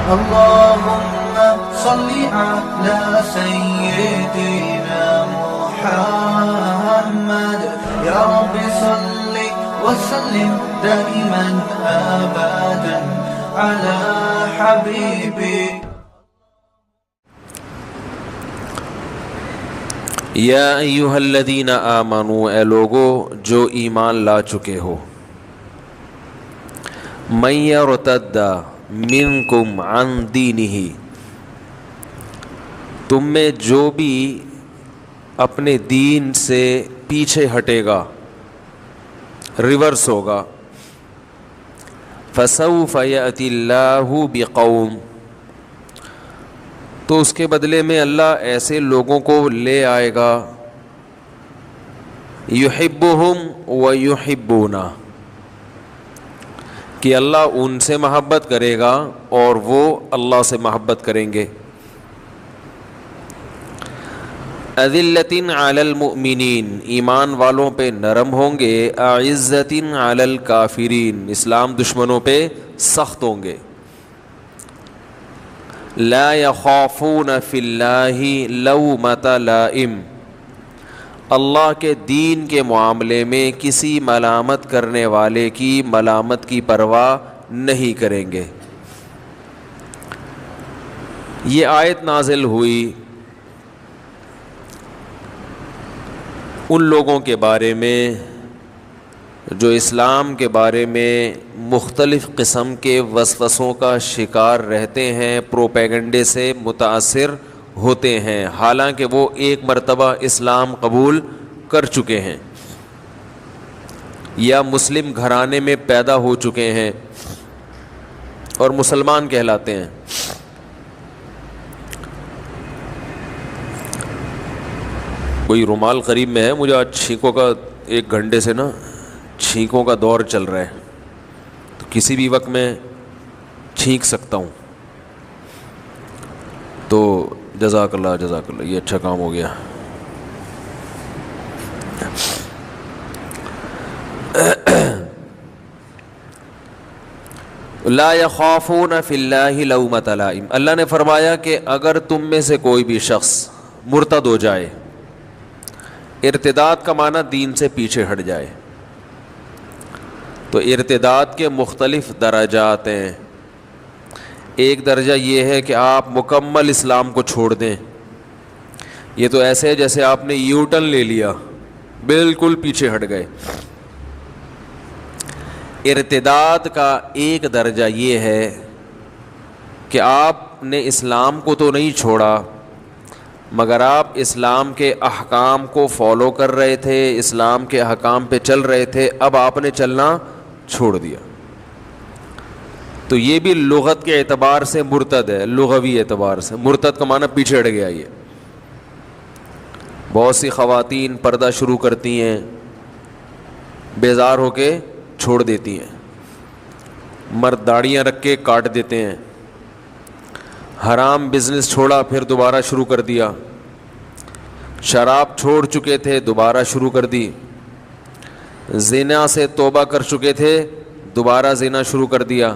اللهم صل على سيدنا محمد يا رب صل وسلم دائما أبدا على حبيبك. یا ایھا الذین آمنوا، اے لوگو جو ایمان لا چکے ہو، من یرتد منکم عن دینہ، تم میں جو بھی اپنے دین سے پیچھے ہٹے گا، ریورس ہوگا، فسوف یأتی اللہ بقوم، تو اس کے بدلے میں اللہ ایسے لوگوں کو لے آئے گا، یحبہم ویحبونہ، کہ اللہ ان سے محبت کرے گا اور وہ اللہ سے محبت کریں گے. اذلۃ علی المؤمنین، ایمان والوں پہ نرم ہوں گے، اعزۃ علی الکافرین، اسلام دشمنوں پہ سخت ہوں گے. لا یخافون فی اللہ لومۃ لائم، اللہ کے دین کے معاملے میں کسی ملامت کرنے والے کی ملامت کی پرواہ نہیں کریں گے. یہ آیت نازل ہوئی ان لوگوں کے بارے میں جو اسلام کے بارے میں مختلف قسم کے وسوسوں کا شکار رہتے ہیں، پروپیگنڈے سے متاثر ہوتے ہیں، حالانکہ وہ ایک مرتبہ اسلام قبول کر چکے ہیں یا مسلم گھرانے میں پیدا ہو چکے ہیں اور مسلمان کہلاتے ہیں. کوئی رومال قریب میں ہے؟ مجھے آج چھینکوں کا 1 گھنٹے سے نا چھینکوں کا دور چل رہا ہے، تو کسی بھی وقت میں چھینک سکتا ہوں. تو جزاک اللہ جزاک اللہ، یہ اچھا کام ہو گیا. لا یخافون فی اللہ لومۃ لائم، اللہ نے فرمایا کہ اگر تم میں سے کوئی بھی شخص مرتد ہو جائے، ارتداد کا معنی دین سے پیچھے ہٹ جائے، تو ارتداد کے مختلف درجات ہیں. ایک درجہ یہ ہے کہ آپ مکمل اسلام کو چھوڑ دیں، یہ تو ایسے ہے جیسے آپ نے یو ٹرن لے لیا، بالکل پیچھے ہٹ گئے. ارتداد کا ایک درجہ یہ ہے کہ آپ نے اسلام کو تو نہیں چھوڑا، مگر آپ اسلام کے احکام کو فالو کر رہے تھے، اسلام کے احکام پہ چل رہے تھے، اب آپ نے چلنا چھوڑ دیا. تو یہ بھی لغت کے اعتبار سے مرتد ہے، لغوی اعتبار سے مرتد کا معنی پیچھے ہٹ گیا. یہ بہت سی خواتین پردہ شروع کرتی ہیں، بیزار ہو کے چھوڑ دیتی ہیں، مرد داڑیاں رکھ کے کاٹ دیتے ہیں، حرام بزنس چھوڑا پھر دوبارہ شروع کر دیا، شراب چھوڑ چکے تھے دوبارہ شروع کر دی، زنا سے توبہ کر چکے تھے دوبارہ زنا شروع کر دیا.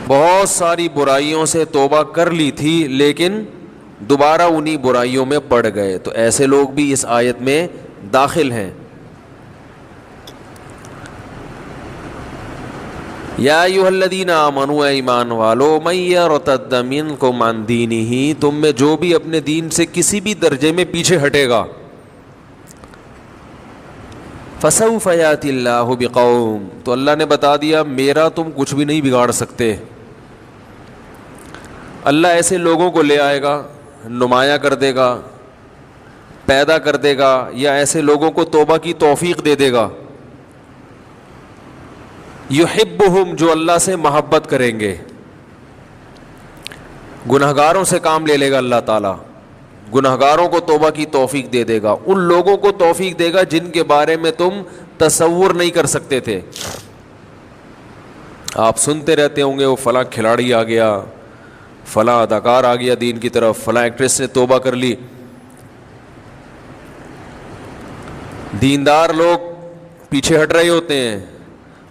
بہت ساری برائیوں سے توبہ کر لی تھی لیکن دوبارہ انہی برائیوں میں پڑ گئے. تو ایسے لوگ بھی اس آیت میں داخل ہیں. یا ایھا الذین آمنوا، ایمان والو، من یرتد منکم عن دینہ، تم میں جو بھی اپنے دین سے کسی بھی درجے میں پیچھے ہٹے گا، فسوف یاتی اللہ بقوم، تو اللہ نے بتا دیا میرا تم کچھ بھی نہیں بگاڑ سکتے. اللہ ایسے لوگوں کو لے آئے گا، نمایاں کر دے گا، پیدا کر دے گا، یا ایسے لوگوں کو توبہ کی توفیق دے دے گا. یحبہم، جو اللہ سے محبت کریں گے. گنہگاروں سے کام لے لے گا اللہ تعالیٰ، گنہگاروں کو توبہ کی توفیق دے دے گا، ان لوگوں کو توفیق دے گا جن کے بارے میں تم تصور نہیں کر سکتے تھے. آپ سنتے رہتے ہوں گے وہ فلاں کھلاڑی آ گیا، فلاں اداکار آ گیا دین کی طرف، فلاں ایکٹریس نے توبہ کر لی. دیندار لوگ پیچھے ہٹ رہے ہوتے ہیں،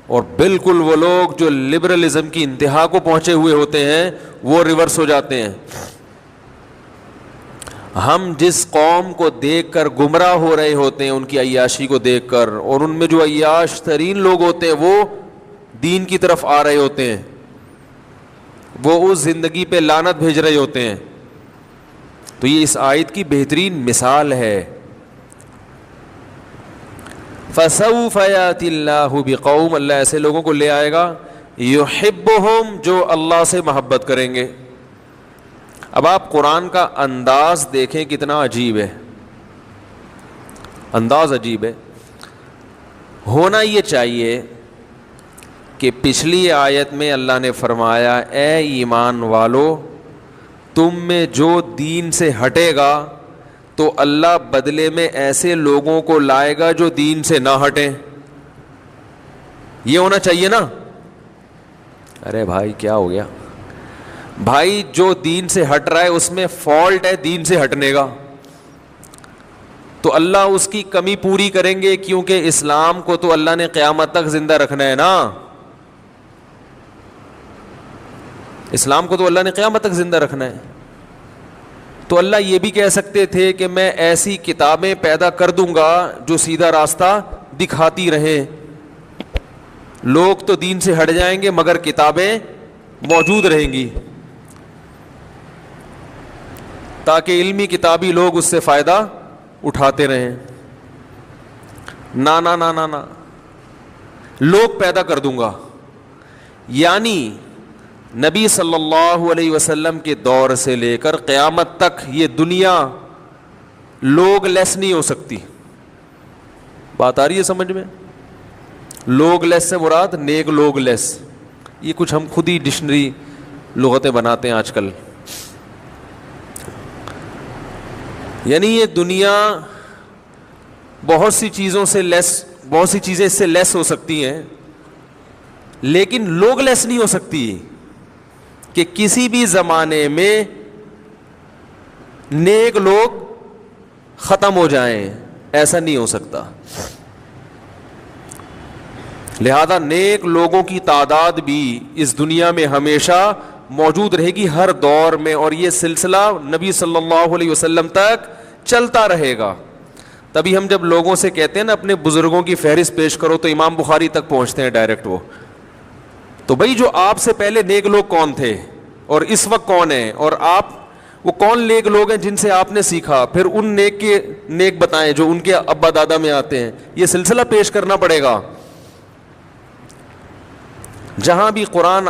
اور بالکل وہ لوگ جو لبرلزم کی انتہا کو پہنچے ہوئے ہوتے ہیں وہ ریورس ہو جاتے ہیں. ہم جس قوم کو دیکھ کر گمراہ ہو رہے ہوتے ہیں ان کی عیاشی کو دیکھ کر, اور ان میں جو عیاش ترین لوگ ہوتے ہیں وہ دین کی طرف آ رہے ہوتے ہیں, وہ اس زندگی پہ لعنت بھیج رہے ہوتے ہیں. تو یہ اس آیت کی بہترین مثال ہے. فَسَوْفَ يَأْتِ اللَّهُ بِقَوْمٍ, اللہ ایسے لوگوں کو لے آئے گا, يُحِبُّهُمْ, جو اللہ سے محبت کریں گے. اب آپ قرآن کا انداز دیکھیں کتنا عجیب ہے, انداز عجیب ہے. ہونا یہ چاہیے کہ پچھلی آیت میں اللہ نے فرمایا اے ایمان والو تم میں جو دین سے ہٹے گا تو اللہ بدلے میں ایسے لوگوں کو لائے گا جو دین سے نہ ہٹیں. یہ ہونا چاہیے نا. ارے بھائی کیا ہو گیا بھائی, جو دین سے ہٹ رہا ہے اس میں فالٹ ہے دین سے ہٹنے کا, تو اللہ اس کی کمی پوری کریں گے, کیونکہ اسلام کو تو اللہ نے قیامت تک زندہ رکھنا ہے نا. اسلام کو تو اللہ نے قیامت تک زندہ رکھنا ہے. تو اللہ یہ بھی کہہ سکتے تھے کہ میں ایسی کتابیں پیدا کر دوں گا جو سیدھا راستہ دکھاتی رہیں, لوگ تو دین سے ہٹ جائیں گے مگر کتابیں موجود رہیں گی, تاکہ علمی کتابی لوگ اس سے فائدہ اٹھاتے رہیں. نا نا نا نا نا, لوگ پیدا کر دوں گا. یعنی نبی صلی اللہ علیہ وسلم کے دور سے لے کر قیامت تک یہ دنیا لوگ لیس نہیں ہو سکتی. بات آ رہی ہے سمجھ میں؟ لوگ لیس سے مراد نیک لوگ لیس. یہ کچھ ہم خود ہی ڈکشنری لغتیں بناتے ہیں آج کل. یعنی یہ دنیا بہت سی چیزوں سے لیس, بہت سی چیزیں اس سے لیس ہو سکتی ہیں, لیکن لوگ لیس نہیں ہو سکتی کہ کسی بھی زمانے میں نیک لوگ ختم ہو جائیں, ایسا نہیں ہو سکتا. لہذا نیک لوگوں کی تعداد بھی اس دنیا میں ہمیشہ موجود رہے گی ہر دور میں, اور یہ سلسلہ نبی صلی اللہ علیہ وسلم تک چلتا رہے گا. تبھی ہم جب لوگوں سے کہتے ہیں نا اپنے بزرگوں کی فہرست پیش کرو تو امام بخاری تک پہنچتے ہیں ڈائریکٹ. وہ تو بھائی جو آپ سے پہلے نیک لوگ کون تھے اور اس وقت کون ہیں, اور آپ وہ کون نیک لوگ ہیں جن سے آپ نے سیکھا, پھر ان نیک کے نیک بتائیں جو ان کے ابا دادا میں آتے ہیں. یہ سلسلہ پیش کرنا پڑے گا. جہاں بھی قرآن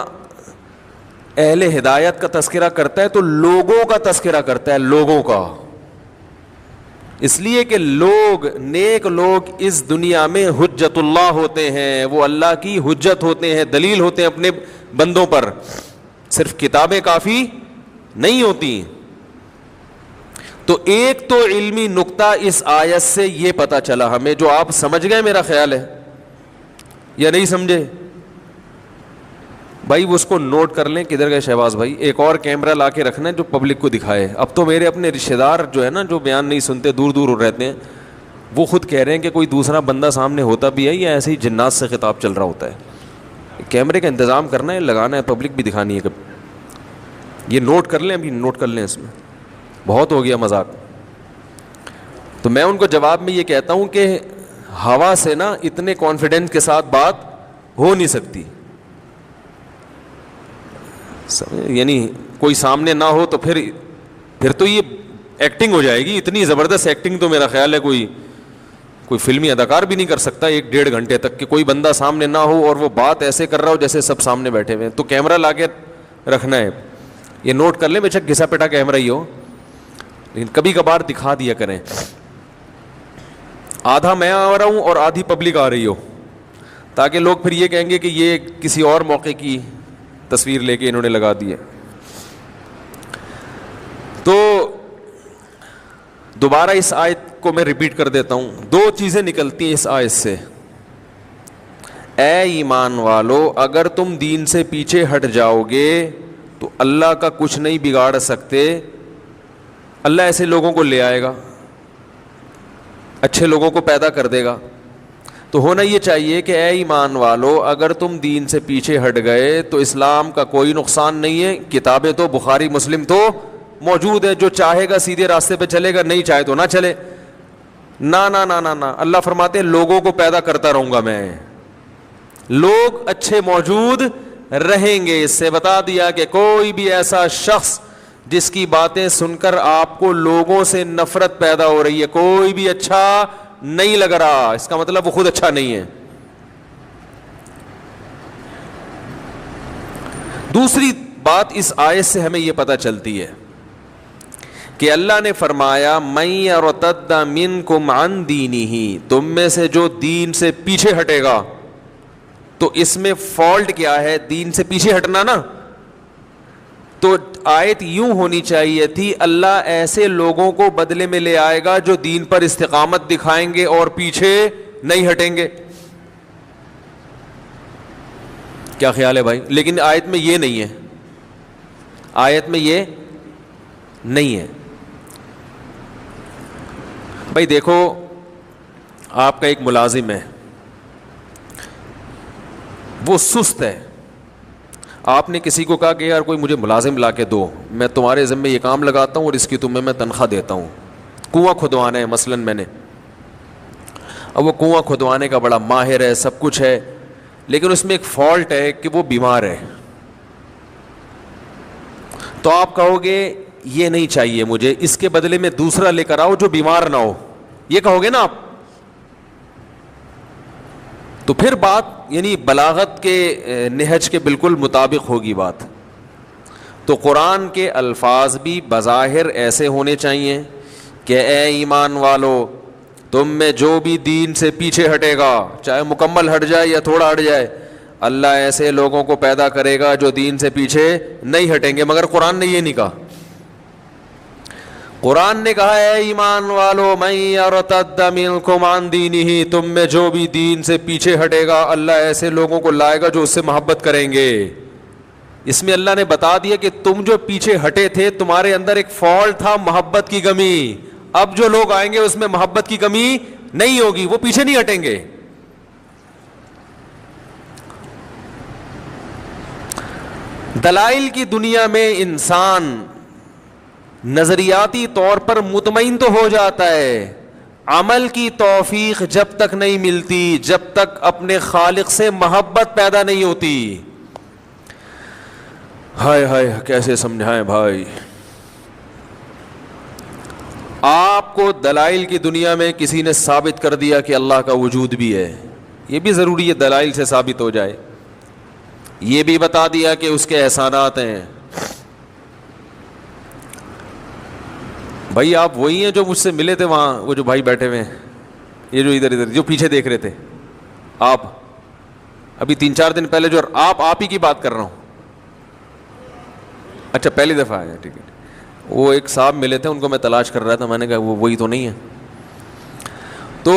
اہل ہدایت کا تذکرہ کرتا ہے تو لوگوں کا تذکرہ کرتا ہے, لوگوں کا, اس لیے کہ لوگ نیک لوگ اس دنیا میں حجت اللہ ہوتے ہیں, وہ اللہ کی حجت ہوتے ہیں, دلیل ہوتے ہیں اپنے بندوں پر. صرف کتابیں کافی نہیں ہوتی. تو ایک تو علمی نقطہ اس آیت سے یہ پتہ چلا ہمیں, جو آپ سمجھ گئے میرا خیال ہے یا نہیں سمجھے بھائی, وہ اس کو نوٹ کر لیں. کدھر گئے شہباز بھائی؟ ایک اور کیمرہ لا کے رکھنا ہے جو پبلک کو دکھائے. اب تو میرے اپنے رشتہ دار جو ہے نا, جو بیان نہیں سنتے, دور دور رہتے ہیں, وہ خود کہہ رہے ہیں کہ کوئی دوسرا بندہ سامنے ہوتا بھی ہے یا ایسے ہی جنات سے خطاب چل رہا ہوتا ہے. کیمرے کا انتظام کرنا ہے, لگانا ہے, پبلک بھی دکھانی ہے. کب یہ نوٹ کر لیں, ابھی نوٹ کر لیں, اس میں بہت ہو گیا مذاق. تو میں ان کو جواب میں یہ کہتا ہوں کہ ہوا سے نا اتنے کانفیڈنس کے ساتھ بات ہو نہیں سکتی. یعنی کوئی سامنے نہ ہو تو پھر تو یہ ایکٹنگ ہو جائے گی. اتنی زبردست ایکٹنگ تو میرا خیال ہے کوئی فلمی اداکار بھی نہیں کر سکتا 1-1.5 گھنٹے تک, کہ کوئی بندہ سامنے نہ ہو اور وہ بات ایسے کر رہا ہو جیسے سب سامنے بیٹھے ہوئے ہیں. تو کیمرہ لا کے رکھنا ہے, یہ نوٹ کر لیں, بے شک گھسا پٹا کیمرہ ہی ہو, لیکن کبھی کبھار دکھا دیا کریں. آدھا میں آ رہا ہوں اور آدھی پبلک آ رہی ہو, تاکہ لوگ پھر یہ کہیں گے کہ یہ کسی اور موقع کی تصویر لے کے انہوں نے لگا دی ہے. تو دوبارہ اس آیت کو میں ریپیٹ کر دیتا ہوں. 2 چیزیں نکلتی ہیں اس آیت سے. اے ایمان والو, اگر تم دین سے پیچھے ہٹ جاؤ گے تو اللہ کا کچھ نہیں بگاڑ سکتے. اللہ ایسے لوگوں کو لے آئے گا, اچھے لوگوں کو پیدا کر دے گا. تو ہونا یہ چاہیے کہ اے ایمان والو اگر تم دین سے پیچھے ہٹ گئے تو اسلام کا کوئی نقصان نہیں ہے. کتابیں تو بخاری مسلم تو موجود ہے, جو چاہے گا سیدھے راستے پہ چلے گا, نہیں چاہے تو نہ چلے. نا نا نا نا نا, اللہ فرماتے ہیں لوگوں کو پیدا کرتا رہوں گا میں, لوگ اچھے موجود رہیں گے. اس سے بتا دیا کہ کوئی بھی ایسا شخص جس کی باتیں سن کر آپ کو لوگوں سے نفرت پیدا ہو رہی ہے, کوئی بھی اچھا نہیں لگ رہا, اس کا مطلب وہ خود اچھا نہیں ہے. دوسری بات اس آیت سے ہمیں یہ پتہ چلتی ہے کہ اللہ نے فرمایا من یرتد منکم عن دینہ, تم میں سے جو دین سے پیچھے ہٹے گا. تو اس میں فالٹ کیا ہے؟ دین سے پیچھے ہٹنا نا. تو آیت یوں ہونی چاہیے تھی, اللہ ایسے لوگوں کو بدلے میں لے آئے گا جو دین پر استقامت دکھائیں گے اور پیچھے نہیں ہٹیں گے. کیا خیال ہے بھائی؟ لیکن آیت میں یہ نہیں ہے, آیت میں یہ نہیں ہے. بھائی دیکھو, آپ کا ایک ملازم ہے, وہ سست ہے, آپ نے کسی کو کہا کہ یار کوئی مجھے ملازم لا کے دو, میں تمہارے ذمے یہ کام لگاتا ہوں اور اس کی تمہیں میں تنخواہ دیتا ہوں. کنواں کھدوانا ہے مثلا میں نے, اب وہ کنواں کھدوانے کا بڑا ماہر ہے, سب کچھ ہے, لیکن اس میں ایک فالٹ ہے کہ وہ بیمار ہے. تو آپ کہو گے یہ نہیں چاہیے مجھے, اس کے بدلے میں دوسرا لے کر آؤ جو بیمار نہ ہو, یہ کہو گے نا آپ. تو پھر بات یعنی بلاغت کے نہج کے بالکل مطابق ہوگی بات. تو قرآن کے الفاظ بھی بظاہر ایسے ہونے چاہیے کہ اے ایمان والو تم میں جو بھی دین سے پیچھے ہٹے گا, چاہے مکمل ہٹ جائے یا تھوڑا ہٹ جائے, اللہ ایسے لوگوں کو پیدا کرے گا جو دین سے پیچھے نہیں ہٹیں گے. مگر قرآن نے یہ نہیں کہا. قرآن نے کہا اے ایمان والو من یرتد منکم عن دینہ, تم میں جو بھی دین سے پیچھے ہٹے گا اللہ ایسے لوگوں کو لائے گا جو اس سے محبت کریں گے. اس میں اللہ نے بتا دیا کہ تم جو پیچھے ہٹے تھے تمہارے اندر ایک فالٹ تھا, محبت کی کمی. اب جو لوگ آئیں گے اس میں محبت کی کمی نہیں ہوگی, وہ پیچھے نہیں ہٹیں گے. دلائل کی دنیا میں انسان نظریاتی طور پر مطمئن تو ہو جاتا ہے, عمل کی توفیق جب تک نہیں ملتی جب تک اپنے خالق سے محبت پیدا نہیں ہوتی. ہائے ہائے کیسے سمجھائیں بھائی. آپ کو دلائل کی دنیا میں کسی نے ثابت کر دیا کہ اللہ کا وجود بھی ہے, یہ بھی ضروری ہے دلائل سے ثابت ہو جائے. یہ بھی بتا دیا کہ اس کے احسانات ہیں. بھائی آپ وہی ہیں جو مجھ سے ملے تھے وہاں, وہ جو بھائی بیٹھے ہوئے ہیں, یہ جو ادھر جو پیچھے دیکھ رہے تھے آپ, ابھی 3-4 دن پہلے جو آپ ہی کی بات کر رہا ہوں. اچھا پہلی دفعہ آیا, ٹھیک ہے. وہ ایک صاحب ملے تھے, ان کو میں تلاش کر رہا تھا, میں نے کہا وہ وہی تو نہیں ہے. تو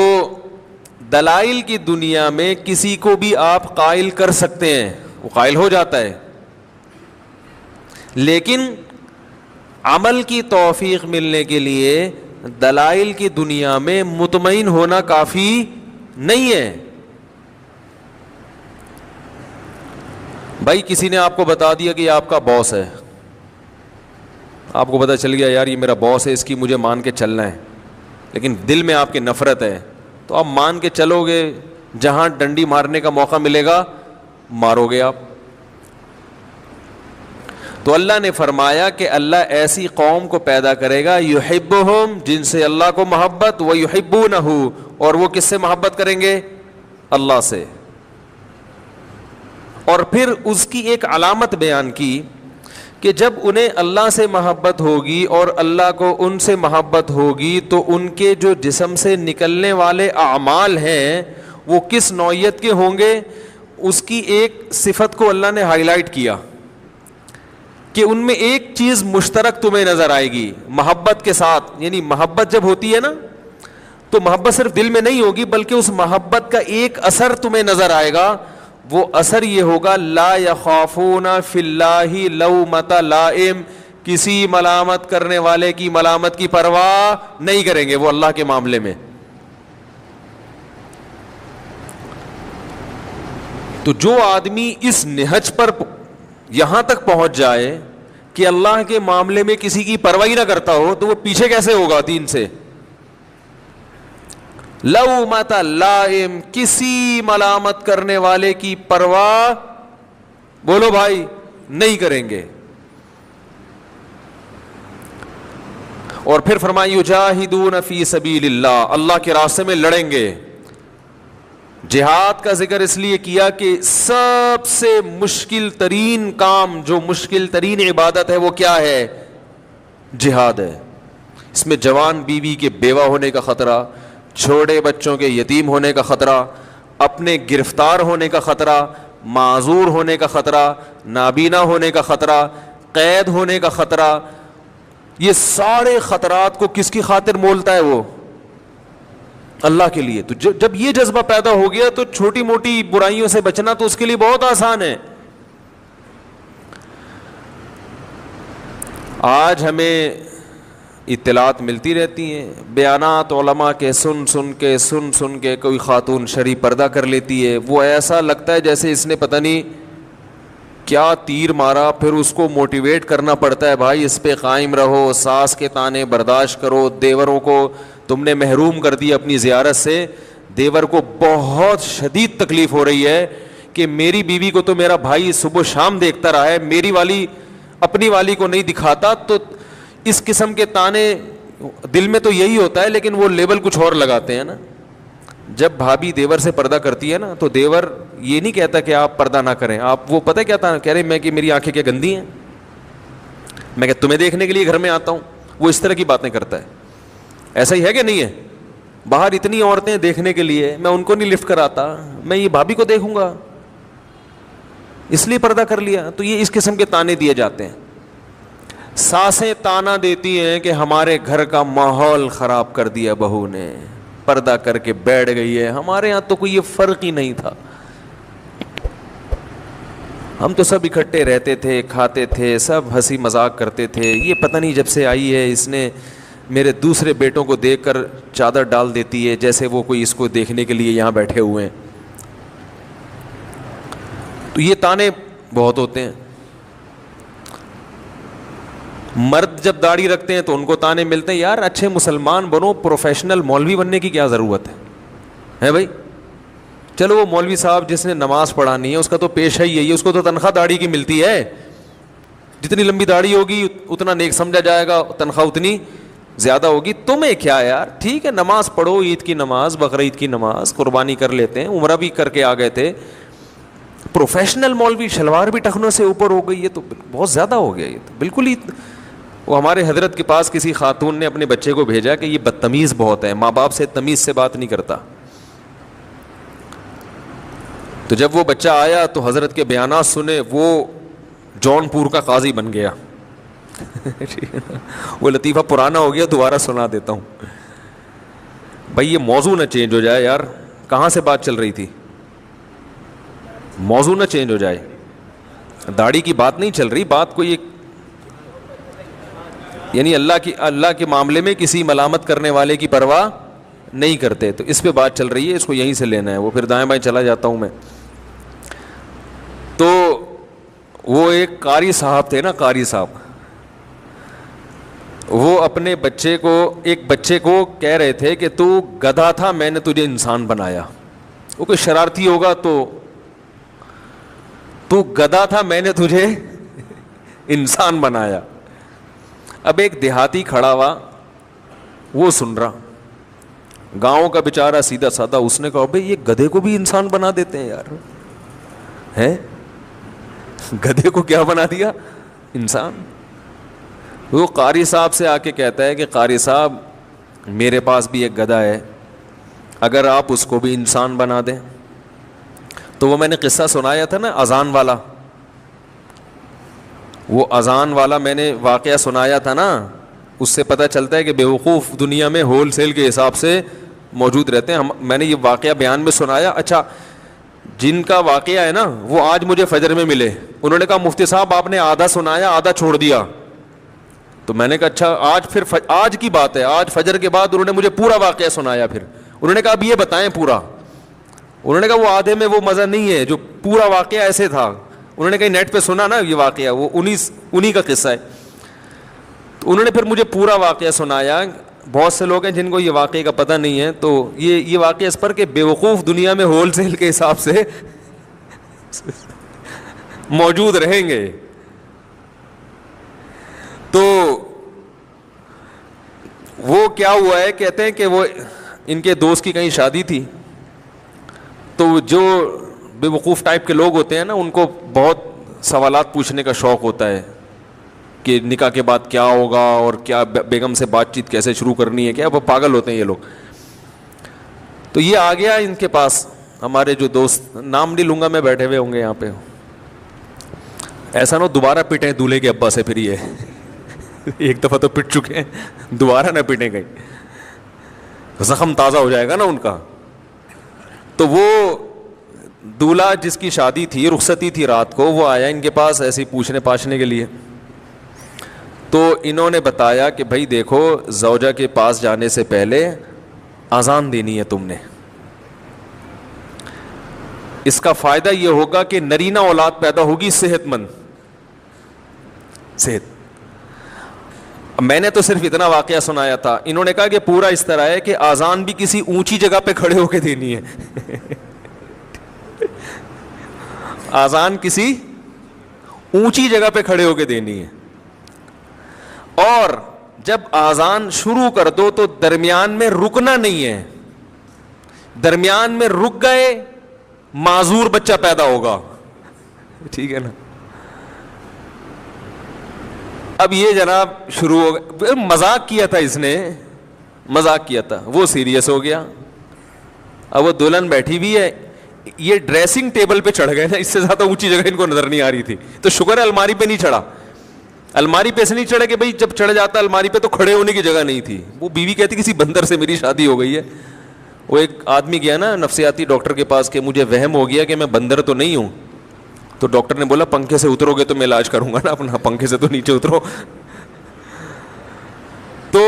دلائل کی دنیا میں کسی کو بھی آپ قائل کر سکتے ہیں, وہ قائل ہو جاتا ہے, لیکن عمل کی توفیق ملنے کے لیے دلائل کی دنیا میں مطمئن ہونا کافی نہیں ہے. بھائی کسی نے آپ کو بتا دیا کہ یہ آپ کا باس ہے, آپ کو پتہ چل گیا یار یہ میرا باس ہے, اس کی مجھے مان کے چلنا ہے, لیکن دل میں آپ کی نفرت ہے, تو آپ مان کے چلو گے, جہاں ڈنڈی مارنے کا موقع ملے گا مارو گے آپ. تو اللہ نے فرمایا کہ اللہ ایسی قوم کو پیدا کرے گا یحبہم, جن سے اللہ کو محبت, ویحبونہ, اور وہ کس سے محبت کریں گے؟ اللہ سے. اور پھر اس کی ایک علامت بیان کی کہ جب انہیں اللہ سے محبت ہوگی اور اللہ کو ان سے محبت ہوگی تو ان کے جو جسم سے نکلنے والے اعمال ہیں وہ کس نوعیت کے ہوں گے. اس کی ایک صفت کو اللہ نے ہائی لائٹ کیا کہ ان میں ایک چیز مشترک تمہیں نظر آئے گی محبت کے ساتھ. یعنی محبت جب ہوتی ہے نا تو محبت صرف دل میں نہیں ہوگی بلکہ اس محبت کا ایک اثر تمہیں نظر آئے گا. وہ اثر یہ ہوگا لا یخافون فی اللہ لومۃ لائم, کسی ملامت کرنے والے کی ملامت کی پرواہ نہیں کریں گے وہ اللہ کے معاملے میں. تو جو آدمی اس نہج پر یہاں تک پہنچ جائے کہ اللہ کے معاملے میں کسی کی پرواہ نہ کرتا ہو, تو وہ پیچھے کیسے ہوگا دین سے؟ لومۃ لائم, کسی ملامت کرنے والے کی پرواہ, بولو بھائی, نہیں کریں گے. اور پھر فرمایا یجاہدون فی سبیل اللہ, اللہ کے راستے میں لڑیں گے. جہاد کا ذکر اس لیے کیا کہ سب سے مشکل ترین کام, جو مشکل ترین عبادت ہے, وہ کیا ہے؟ جہاد ہے. اس میں جوان بیوی کے بیوہ ہونے کا خطرہ, چھوٹے بچوں کے یتیم ہونے کا خطرہ, اپنے گرفتار ہونے کا خطرہ, معذور ہونے کا خطرہ, نابینا ہونے کا خطرہ, قید ہونے کا خطرہ. یہ سارے خطرات کو کس کی خاطر مولتا ہے؟ وہ اللہ کے لیے. تو جب یہ جذبہ پیدا ہو گیا تو چھوٹی موٹی برائیوں سے بچنا تو اس کے لیے بہت آسان ہے. آج ہمیں اطلاعات ملتی رہتی ہیں, بیانات علماء کے سن کے کوئی خاتون شرعی پردہ کر لیتی ہے. وہ ایسا لگتا ہے جیسے اس نے پتہ نہیں کیا تیر مارا. پھر اس کو موٹیویٹ کرنا پڑتا ہے, بھائی اس پہ قائم رہو, ساس کے تانے برداشت کرو, دیوروں کو تم نے محروم کر دیا اپنی زیارت سے. دیور کو بہت شدید تکلیف ہو رہی ہے کہ میری بیوی کو تو میرا بھائی صبح شام دیکھتا رہا ہے, میری والی اپنی والی کو نہیں دکھاتا. تو اس قسم کے تانے دل میں تو یہی ہوتا ہے, لیکن وہ لیبل کچھ اور لگاتے ہیں نا. جب بھابھی دیور سے پردہ کرتی ہے نا, تو دیور یہ نہیں کہتا کہ آپ پردہ نہ کریں. آپ وہ پتہ کیا تھا کہہ رہے, میں کہ میری آنکھیں کیا گندی ہیں, میں کہ تمہیں دیکھنے کے لیے گھر میں آتا ہوں. وہ اس طرح کی باتیں کرتا ہے. ایسا ہی ہے کہ نہیں ہے؟ باہر اتنی عورتیں دیکھنے کے لیے, میں ان کو نہیں لفٹ کراتا, میں یہ بھابھی کو دیکھوں گا اس لیے پردہ کر لیا. تو یہ اس قسم کے تانے دیے جاتے ہیں. ساسیں تانا دیتی ہیں کہ ہمارے گھر کا ماحول خراب کر دیا بہو نے, پردہ کر کے بیٹھ گئی ہے. ہمارے یہاں تو کوئی یہ فرق ہی نہیں تھا, ہم تو سب اکٹھے رہتے تھے, کھاتے تھے, سب ہنسی مذاق کرتے تھے. یہ پتہ نہیں جب سے آئی ہے اس نے میرے دوسرے بیٹوں کو دیکھ کر چادر ڈال دیتی ہے جیسے وہ کوئی اس کو دیکھنے کے لیے یہاں بیٹھے ہوئے ہیں. تو یہ تانے بہت ہوتے ہیں. مرد جب داڑھی رکھتے ہیں تو ان کو تانے ملتے ہیں, یار اچھے مسلمان بنو, پروفیشنل مولوی بننے کی کیا ضرورت ہے بھائی. چلو وہ مولوی صاحب جس نے نماز پڑھانی ہے اس کا تو پیشہ ہی یہی ہے, اس کو تو تنخواہ داڑھی کی ملتی ہے. جتنی لمبی داڑھی ہوگی اتنا نیک سمجھا جائے گا, تنخواہ اتنی زیادہ ہوگی. تمہیں کیا یار, ٹھیک ہے نماز پڑھو, عید کی نماز, بقرعید کی نماز, قربانی کر لیتے ہیں, عمرہ بھی کر کے آ گئے تھے. پروفیشنل مولوی شلوار بھی ٹخنوں سے اوپر ہو گئی, یہ تو بہت زیادہ ہو گیا. یہ تو بالکل ہی, وہ ہمارے حضرت کے پاس کسی خاتون نے اپنے بچے کو بھیجا کہ یہ بدتمیز بہت ہے, ماں باپ سے تمیز سے بات نہیں کرتا. تو جب وہ بچہ آیا تو حضرت کے بیانات سنے, وہ جون پور کا قاضی بن گیا. وہ لطیفہ پرانا ہو گیا, دوبارہ سنا دیتا ہوں بھائی, یہ موضوع نہ چینج ہو جائے یار. کہاں سے بات چل رہی تھی؟ موضوع نہ چینج ہو جائے. داڑھی کی بات نہیں چل رہی, بات کوئی ایک یعنی اللہ کے معاملے میں کسی ملامت کرنے والے کی پرواہ نہیں کرتے. تو اس پہ بات چل رہی ہے, اس کو یہیں سے لینا ہے. وہ پھر دائیں بائیں چلا جاتا ہوں میں. تو وہ ایک قاری صاحب تھے نا, قاری صاحب, وہ اپنے ایک بچے کو کہہ رہے تھے کہ تو گدھا تھا, میں نے تجھے انسان بنایا. وہ کوئی شرارتی ہوگا تو گدھا تھا, میں نے تجھے انسان بنایا. اب ایک دیہاتی کھڑا ہوا, وہ سن رہا, گاؤں کا بیچارہ سیدھا سادہ, اس نے کہا بھائی یہ گدھے کو بھی انسان بنا دیتے ہیں یار, ہے گدھے کو کیا بنا دیا انسان. وہ قاری صاحب سے آ کے کہتا ہے کہ قاری صاحب میرے پاس بھی ایک گدھا ہے, اگر آپ اس کو بھی انسان بنا دیں. تو وہ میں نے قصہ سنایا تھا نا اذان والا, وہ اذان والا میں نے واقعہ سنایا تھا نا, اس سے پتہ چلتا ہے کہ بیوقوف دنیا میں ہول سیل کے حساب سے موجود رہتے ہیں. میں نے یہ واقعہ بیان میں سنایا. اچھا, جن کا واقعہ ہے نا وہ آج مجھے فجر میں ملے, انہوں نے کہا مفتی صاحب آپ نے آدھا سنایا آدھا چھوڑ دیا. تو میں نے کہا اچھا آج کی بات ہے, آج فجر کے بعد انہوں نے مجھے پورا واقعہ سنایا. پھر انہوں نے کہا اب یہ بتائیں پورا. انہوں نے کہا وہ آدھے میں وہ مزہ نہیں ہے جو پورا واقعہ ایسے تھا. انہوں نے کہیں نیٹ پہ سنا نا یہ واقعہ, وہ انہی کا قصہ ہے. تو انہوں نے پھر مجھے پورا واقعہ سنایا. بہت سے لوگ ہیں جن کو یہ واقعے کا پتہ نہیں ہے, تو یہ واقعہ اس پر کہ بیوقوف دنیا میں ہول سیل کے حساب سے موجود رہیں گے. تو وہ کیا ہوا ہے, کہتے ہیں کہ وہ ان کے دوست کی کہیں شادی تھی, تو جو بے وقوف ٹائپ کے لوگ ہوتے ہیں نا, ان کو بہت سوالات پوچھنے کا شوق ہوتا ہے کہ نکاح کے بعد کیا ہوگا اور کیا بیگم سے بات چیت کیسے شروع کرنی ہے, کیا وہ پاگل ہوتے ہیں یہ لوگ. تو یہ آ گیا ان کے پاس, ہمارے جو دوست, نام نہیں لوں گا میں, بیٹھے ہوئے ہوں گے یہاں پہ, ایسا نہ دوبارہ پٹیں دولہے کے ابا سے. پھر یہ ایک دفعہ تو پٹ چکے ہیں, دوبارہ نہ پٹیں گئی, زخم تازہ ہو جائے گا نا ان کا. تو وہ دولہا جس کی شادی تھی, رخصتی تھی رات کو, وہ آیا ان کے پاس ایسے ہی پوچھنے پاچھنے کے لیے. تو انہوں نے بتایا کہ بھائی دیکھو, زوجہ کے پاس جانے سے پہلے اذان دینی ہے تم نے. اس کا فائدہ یہ ہوگا کہ نرینہ اولاد پیدا ہوگی صحت مند. صحت. میں نے تو صرف اتنا واقعہ سنایا تھا, انہوں نے کہا کہ پورا اس طرح ہے کہ اذان بھی کسی اونچی جگہ پہ کھڑے ہو کے دینی ہے. اذان کسی اونچی جگہ پہ کھڑے ہو کے دینی ہے, اور جب اذان شروع کر دو تو درمیان میں رکنا نہیں ہے. درمیان میں رک گئے معذور بچہ پیدا ہوگا. ٹھیک ہے نا. اب یہ جناب شروع ہو گیا, مذاق کیا تھا اس نے, مذاق کیا تھا, وہ سیریس ہو گیا. اب وہ دلہن بیٹھی بھی ہے, یہ ڈریسنگ ٹیبل پہ چڑھ گئے نا, اس سے زیادہ اونچی جگہ ان کو نظر نہیں آ رہی تھی. تو شکر ہے الماری پہ نہیں چڑھا. الماری پہ سے نہیں چڑھے کہ بھائی جب چڑھ جاتا الماری پہ تو کھڑے ہونے کی جگہ نہیں تھی. وہ بیوی کہتی کسی بندر سے میری شادی ہو گئی ہے. وہ ایک آدمی گیا نا نفسیاتی ڈاکٹر کے پاس کہ مجھے وہم ہو گیا کہ میں بندر تو نہیں ہوں. تو ڈاکٹر نے بولا پنکھے سے اترو گے تو میں علاج کروں گا نا اپنا, پنکھے سے تو نیچے اترو. تو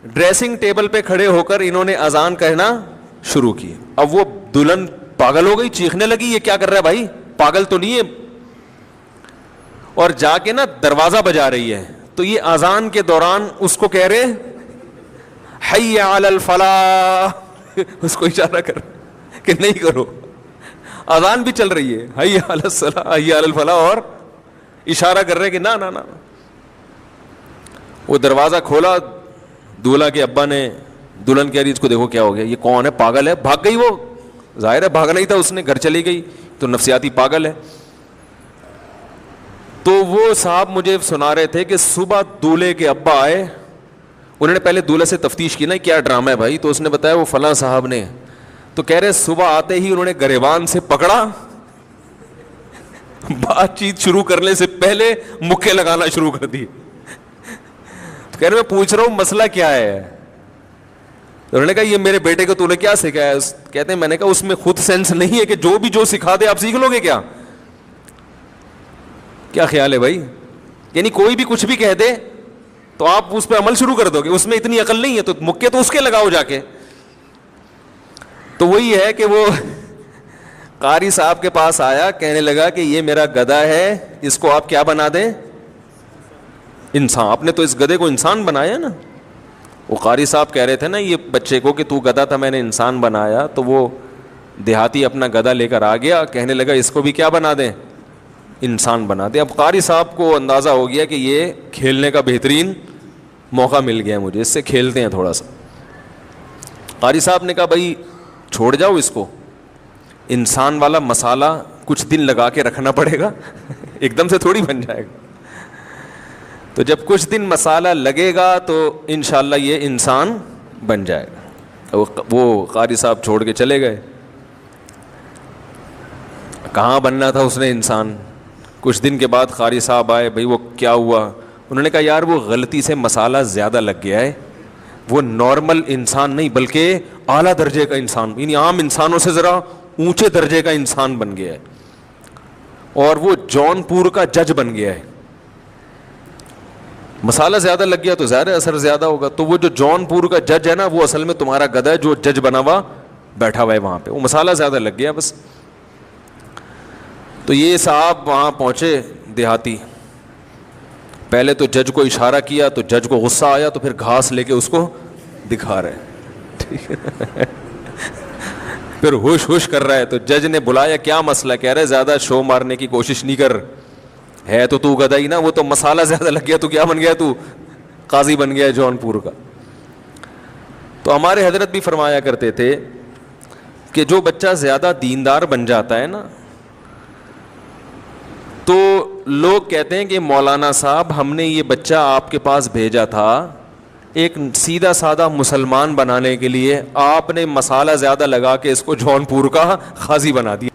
ڈریسنگ ٹیبل پہ کھڑے ہو کر انہوں نے اذان کہنا شروع کی. اب وہ دلہن پاگل ہو گئی, چیخنے لگی یہ کیا کر رہا ہے بھائی, پاگل تو نہیں ہے. اور جا کے نا دروازہ بجا رہی ہے. تو یہ اذان کے دوران اس کو کہہ رہے حی علی الفلاح, اس کو اشارہ کر کہ نہیں کرو. اذان بھی چل رہی ہے, حی علی الصلاح حی علی الفلاح, اور اشارہ کر رہے کہ نہ نہ نہ. وہ دروازہ کھولا, دولہا کے ابا نے, دلہن کہہ رہی اس کو دیکھو کیا ہو گیا, یہ کون ہے, پاگل ہے. بھاگ گئی, وہ ظاہر ہے بھاگنا ہی تھا اس نے, گھر چلی گئی. تو نفسیاتی پاگل ہے. تو وہ صاحب مجھے سنا رہے تھے کہ صبح دولہے کے ابا آئے, انہوں نے پہلے دولہے سے تفتیش کی نا کیا ڈرامہ ہے بھائی, تو اس نے بتایا وہ فلاں صاحب نے. تو کہہ رہے صبح آتے ہی انہوں نے گریبان سے پکڑا, بات چیت شروع کرنے سے پہلے مکے لگانا شروع کر دی. تو کہہ رہے میں پوچھ رہا ہوں مسئلہ کیا ہے. انہوں نے کہا یہ میرے بیٹے کو تو نے کیا سکھایا. کہتے ہیں میں نے کہا اس میں خود سینس نہیں ہے کہ جو بھی جو سکھا دے آپ سیکھ لو گے کیا, کیا خیال ہے بھائی. یعنی کوئی بھی کچھ بھی کہہ دے تو آپ اس پہ عمل شروع کر دو گے, اس میں اتنی عقل نہیں ہے تو مکے تو اس کے لگاؤ جا کے. تو وہی ہے کہ وہ قاری صاحب کے پاس آیا, کہنے لگا کہ یہ میرا گدھا ہے, اس کو آپ کیا بنا دیں, انسان. آپ نے تو اس گدھے کو انسان بنایا نا. وہ قاری صاحب کہہ رہے تھے نا یہ بچے کو کہ تو گدھا تھا میں نے انسان بنایا. تو وہ دیہاتی اپنا گدھا لے کر آ گیا, کہنے لگا اس کو بھی کیا بنا دیں, انسان بنا دیں. اب قاری صاحب کو اندازہ ہو گیا کہ یہ کھیلنے کا بہترین موقع مل گیا مجھے, اس سے کھیلتے ہیں تھوڑا سا. قاری صاحب نے کہا بھائی چھوڑ جاؤ اس کو, انسان والا مسالہ کچھ دن لگا کے رکھنا پڑے گا, ایک دم سے تھوڑی بن جائے گا. تو جب کچھ دن مسالہ لگے گا تو انشاءاللہ یہ انسان بن جائے گا. وہ قاری صاحب چھوڑ کے چلے گئے. کہاں بننا تھا اس نے انسان. کچھ دن کے بعد قاری صاحب آئے, بھائی وہ کیا ہوا. انہوں نے کہا یار وہ غلطی سے مسالہ زیادہ لگ گیا ہے, وہ نارمل انسان نہیں بلکہ اعلیٰ درجے کا انسان, یعنی عام انسانوں سے ذرا اونچے درجے کا انسان بن گیا ہے, اور وہ جون پور کا جج بن گیا ہے. مسالہ زیادہ لگ گیا تو ظاہر اثر زیادہ ہوگا. تو وہ جو جون پور کا جج ہے نا وہ اصل میں تمہارا گدھا ہے جو جج بنا ہوا بیٹھا ہوا ہے وہاں پہ, وہ مسالہ زیادہ لگ گیا بس. تو یہ صاحب وہاں پہنچے دیہاتی, پہلے تو جج کو اشارہ کیا تو جج کو غصہ آیا, تو پھر گھاس لے کے اس کو دکھا رہے, ٹھیک ہے, پھر ہوش ہوش کر رہا ہے. تو جج نے بلایا, کیا مسئلہ؟ کہہ رہے زیادہ شو مارنے کی کوشش نہیں کر, ہے تو گدھا ہی نا, وہ تو مسالہ زیادہ لگ گیا, تو کیا بن گیا, تو قاضی بن گیا جونپور کا. تو ہمارے حضرت بھی فرمایا کرتے تھے کہ جو بچہ زیادہ دیندار بن جاتا ہے نا, تو لوگ کہتے ہیں کہ مولانا صاحب ہم نے یہ بچہ آپ کے پاس بھیجا تھا ایک سیدھا سادہ مسلمان بنانے کے لیے, آپ نے مسالہ زیادہ لگا کے اس کو جونپور کا قاضی بنا دیا.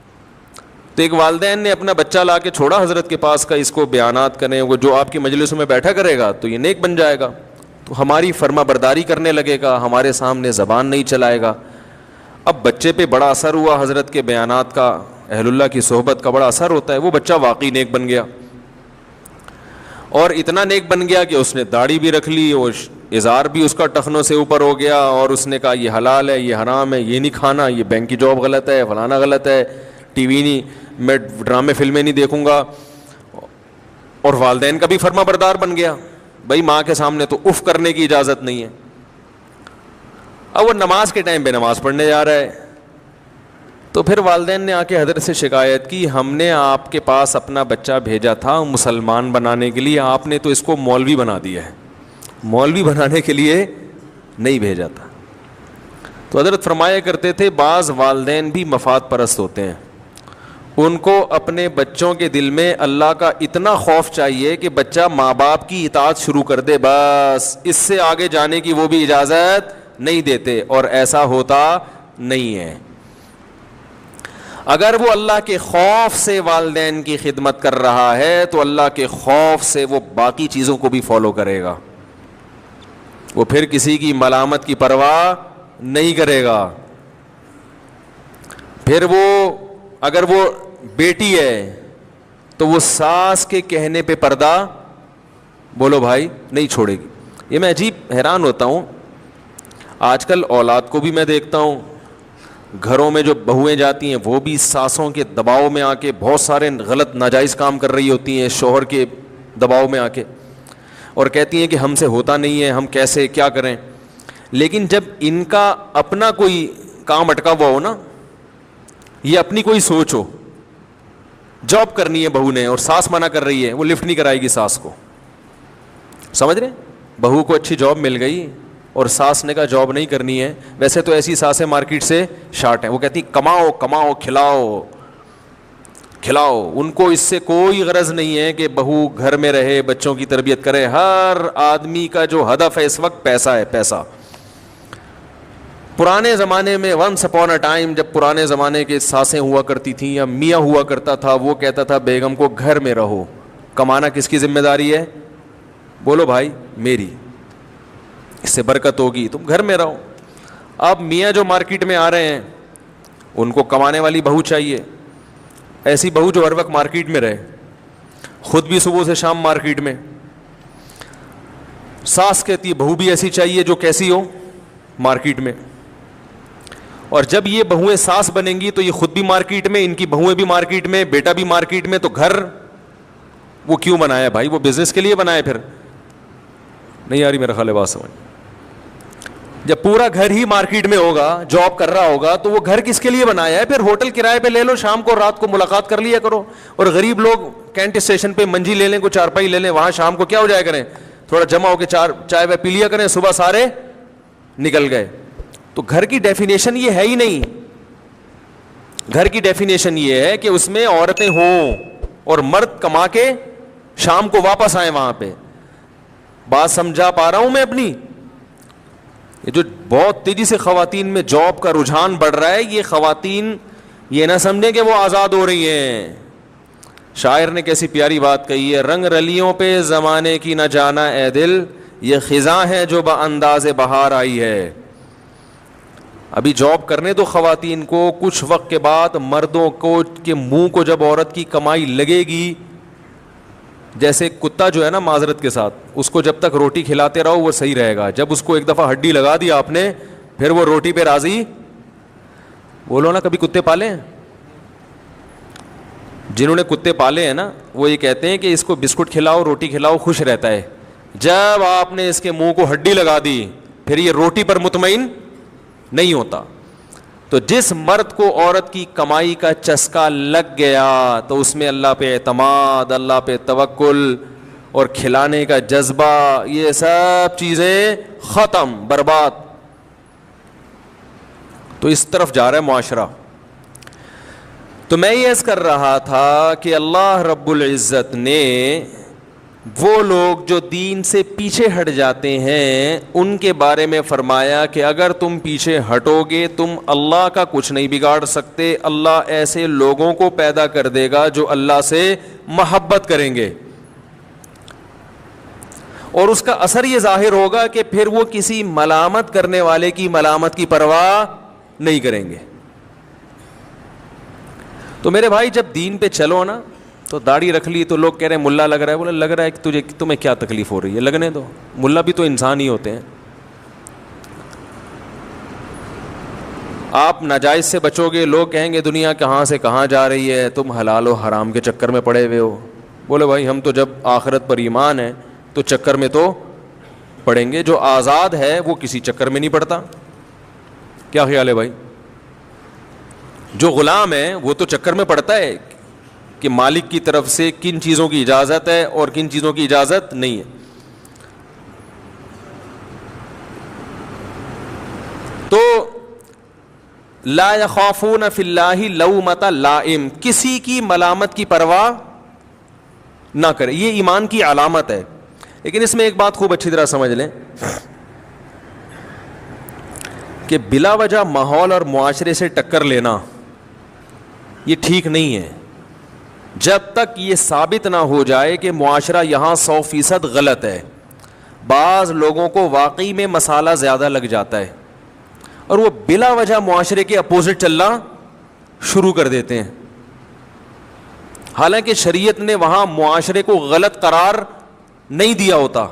تو ایک والدین نے اپنا بچہ لا کے چھوڑا حضرت کے پاس کا, اس کو بیانات کریں, وہ جو آپ کی مجلسوں میں بیٹھا کرے گا تو یہ نیک بن جائے گا, تو ہماری فرما برداری کرنے لگے گا, ہمارے سامنے زبان نہیں چلائے گا. اب بچے پہ بڑا اثر ہوا حضرت کے بیانات کا, اہل اللہ کی صحبت کا بڑا اثر ہوتا ہے, وہ بچہ واقعی نیک بن گیا. اور اتنا نیک بن گیا کہ اس نے داڑھی بھی رکھ لی, اور ازار بھی اس کا ٹخنوں سے اوپر ہو گیا, اور اس نے کہا یہ حلال ہے, یہ حرام ہے, یہ نہیں کھانا, یہ بینک کی جاب غلط ہے, فلانا غلط ہے, ٹی وی نہیں, میں ڈرامے فلمیں نہیں دیکھوں گا. اور والدین کا بھی فرما بردار بن گیا, بھائی ماں کے سامنے تو اف کرنے کی اجازت نہیں ہے. اب وہ نماز کے ٹائم پہ نماز پڑھنے جا رہا ہے, تو پھر والدین نے آ کے حضرت سے شکایت کی, ہم نے آپ کے پاس اپنا بچہ بھیجا تھا مسلمان بنانے کے لیے, آپ نے تو اس کو مولوی بنا دیا ہے, مولوی بنانے کے لیے نہیں بھیجا تھا. تو حضرت فرمایا کرتے تھے بعض والدین بھی مفاد پرست ہوتے ہیں, ان کو اپنے بچوں کے دل میں اللہ کا اتنا خوف چاہیے کہ بچہ ماں باپ کی اطاعت شروع کر دے, بس اس سے آگے جانے کی وہ بھی اجازت نہیں دیتے, اور ایسا ہوتا نہیں ہے. اگر وہ اللہ کے خوف سے والدین کی خدمت کر رہا ہے تو اللہ کے خوف سے وہ باقی چیزوں کو بھی فالو کرے گا, وہ پھر کسی کی ملامت کی پرواہ نہیں کرے گا. پھر وہ اگر وہ بیٹی ہے تو وہ ساس کے کہنے پہ پردہ, بولو بھائی, نہیں چھوڑے گی. یہ میں عجیب حیران ہوتا ہوں, آج کل اولاد کو بھی میں دیکھتا ہوں, گھروں میں جو بہویں جاتی ہیں وہ بھی ساسوں کے دباؤ میں آ کے بہت سارے غلط ناجائز کام کر رہی ہوتی ہیں, شوہر کے دباؤ میں آ کے, اور کہتی ہیں کہ ہم سے ہوتا نہیں ہے, ہم کیسے کیا کریں. لیکن جب ان کا اپنا کوئی کام اٹکا ہوا ہو نا, یہ اپنی کوئی سوچ ہو, جاب کرنی ہے بہو نے اور ساس منع کر رہی ہے, وہ لفٹ نہیں کرائے گی ساس کو, سمجھ رہے, بہو کو اچھی جاب مل گئی اور ساس نے کہا جاب نہیں کرنی ہے. ویسے تو ایسی ساسیں مارکیٹ سے شارٹ ہیں, وہ کہتی کماؤ کماؤ کھلاؤ کھلاؤ, ان کو اس سے کوئی غرض نہیں ہے کہ بہو گھر میں رہے, بچوں کی تربیت کرے. ہر آدمی کا جو ہدف ہے اس وقت پیسہ ہے, پیسہ. پرانے زمانے میں ونس اپون اے ٹائم جب پرانے زمانے کے ساسیں ہوا کرتی تھیں یا میاں ہوا کرتا تھا, وہ کہتا تھا بیگم کو گھر میں رہو, کمانا کس کی ذمہ داری ہے, بولو بھائی میری, اس سے برکت ہوگی, تم گھر میں رہو. اب میاں جو مارکیٹ میں آ رہے ہیں ان کو کمانے والی بہو چاہیے, ایسی بہو جو ہر وقت مارکیٹ میں رہے, خود بھی صبح سے شام مارکیٹ میں. ساس کہتی ہے بہو بھی ایسی چاہیے جو کیسی ہو, مارکیٹ میں. اور جب یہ بہویں ساس بنیں گی تو یہ خود بھی مارکیٹ میں, ان کی بہویں بھی مارکیٹ میں, بیٹا بھی مارکیٹ میں. تو گھر وہ کیوں بنایا بھائی, وہ بزنس کے لیے بنایا. پھر نہیں آ رہی میرا خیال ہے بات سمجھ. جب پورا گھر ہی مارکیٹ میں ہوگا, جاب کر رہا ہوگا, تو وہ گھر کس کے لیے بنایا ہے؟ پھر ہوٹل کرائے پہ لے لو, شام کو رات کو ملاقات کر لیا کرو. اور غریب لوگ کینٹ اسٹیشن پہ منجی لے لیں, کو چارپائی لے لیں, وہاں شام کو کیا ہو جایا کریں, تھوڑا جمع ہو کے چائے وائے پی لیا کریں, صبح سارے نکل گئے. تو گھر کی ڈیفینیشن یہ ہے ہی نہیں. گھر کی ڈیفینیشن یہ ہے کہ اس میں عورتیں ہوں اور مرد کما کے شام کو واپس آئیں وہاں پہ. بات سمجھا پا رہا ہوں میں اپنی؟ یہ جو بہت تیزی سے خواتین میں جاب کا رجحان بڑھ رہا ہے, یہ خواتین یہ نہ سمجھیں کہ وہ آزاد ہو رہی ہیں. شاعر نے کیسی پیاری بات کہی ہے, رنگ رلیوں پہ زمانے کی نہ جانا اے دل, یہ خزاں ہے جو بانداز بہار آئی ہے. ابھی جاب کرنے تو خواتین کو, کچھ وقت کے بعد مردوں کو کے منہ کو جب عورت کی کمائی لگے گی, جیسے کتا جو ہے نا معذرت کے ساتھ, اس کو جب تک روٹی کھلاتے رہو وہ صحیح رہے گا, جب اس کو ایک دفعہ ہڈی لگا دی آپ نے, پھر وہ روٹی پہ راضی بولو نا، کبھی کتے پالے ہیں؟ جنہوں نے کتے پالے ہیں نا وہ یہ کہتے ہیں کہ اس کو بسکٹ کھلاؤ روٹی کھلاؤ خوش رہتا ہے. جب آپ نے اس کے منہ کو ہڈی لگا دی پھر یہ روٹی پر مطمئن نہیں ہوتا. تو جس مرد کو عورت کی کمائی کا چسکا لگ گیا تو اس میں اللہ پہ اعتماد، اللہ پہ توکل اور کھلانے کا جذبہ، یہ سب چیزیں ختم، برباد. تو اس طرف جا رہا ہے معاشرہ. تو میں یہ عرض کر رہا تھا کہ اللہ رب العزت نے وہ لوگ جو دین سے پیچھے ہٹ جاتے ہیں ان کے بارے میں فرمایا کہ اگر تم پیچھے ہٹو گے تم اللہ کا کچھ نہیں بگاڑ سکتے. اللہ ایسے لوگوں کو پیدا کر دے گا جو اللہ سے محبت کریں گے، اور اس کا اثر یہ ظاہر ہوگا کہ پھر وہ کسی ملامت کرنے والے کی ملامت کی پرواہ نہیں کریں گے. تو میرے بھائی جب دین پہ چلو نا تو داڑھی رکھ لی تو لوگ کہہ رہے ہیں ملا لگ رہا ہے. بولے لگ رہا ہے کہ تمہیں کیا تکلیف ہو رہی ہے، لگنے دو، ملا بھی تو انسان ہی ہوتے ہیں. آپ ناجائز سے بچو گے، لوگ کہیں گے دنیا کہاں سے کہاں جا رہی ہے، تم حلال و حرام کے چکر میں پڑے ہوئے ہو. بولے بھائی ہم تو جب آخرت پر ایمان ہے تو چکر میں تو پڑیں گے. جو آزاد ہے وہ کسی چکر میں نہیں پڑتا. کیا خیال ہے بھائی؟ جو غلام ہے وہ تو چکر میں پڑتا ہے کہ مالک کی طرف سے کن چیزوں کی اجازت ہے اور کن چیزوں کی اجازت نہیں ہے. تو لا یخافون فی اللہ لومۃ لائم، کسی کی ملامت کی پرواہ نہ کرے، یہ ایمان کی علامت ہے. لیکن اس میں ایک بات خوب اچھی طرح سمجھ لیں کہ بلا وجہ ماحول اور معاشرے سے ٹکر لینا یہ ٹھیک نہیں ہے جب تک یہ ثابت نہ ہو جائے کہ معاشرہ یہاں 100% غلط ہے. بعض لوگوں کو واقعی میں مسالہ زیادہ لگ جاتا ہے اور وہ بلا وجہ معاشرے کے اپوزٹ چلنا شروع کر دیتے ہیں، حالانکہ شریعت نے وہاں معاشرے کو غلط قرار نہیں دیا ہوتا.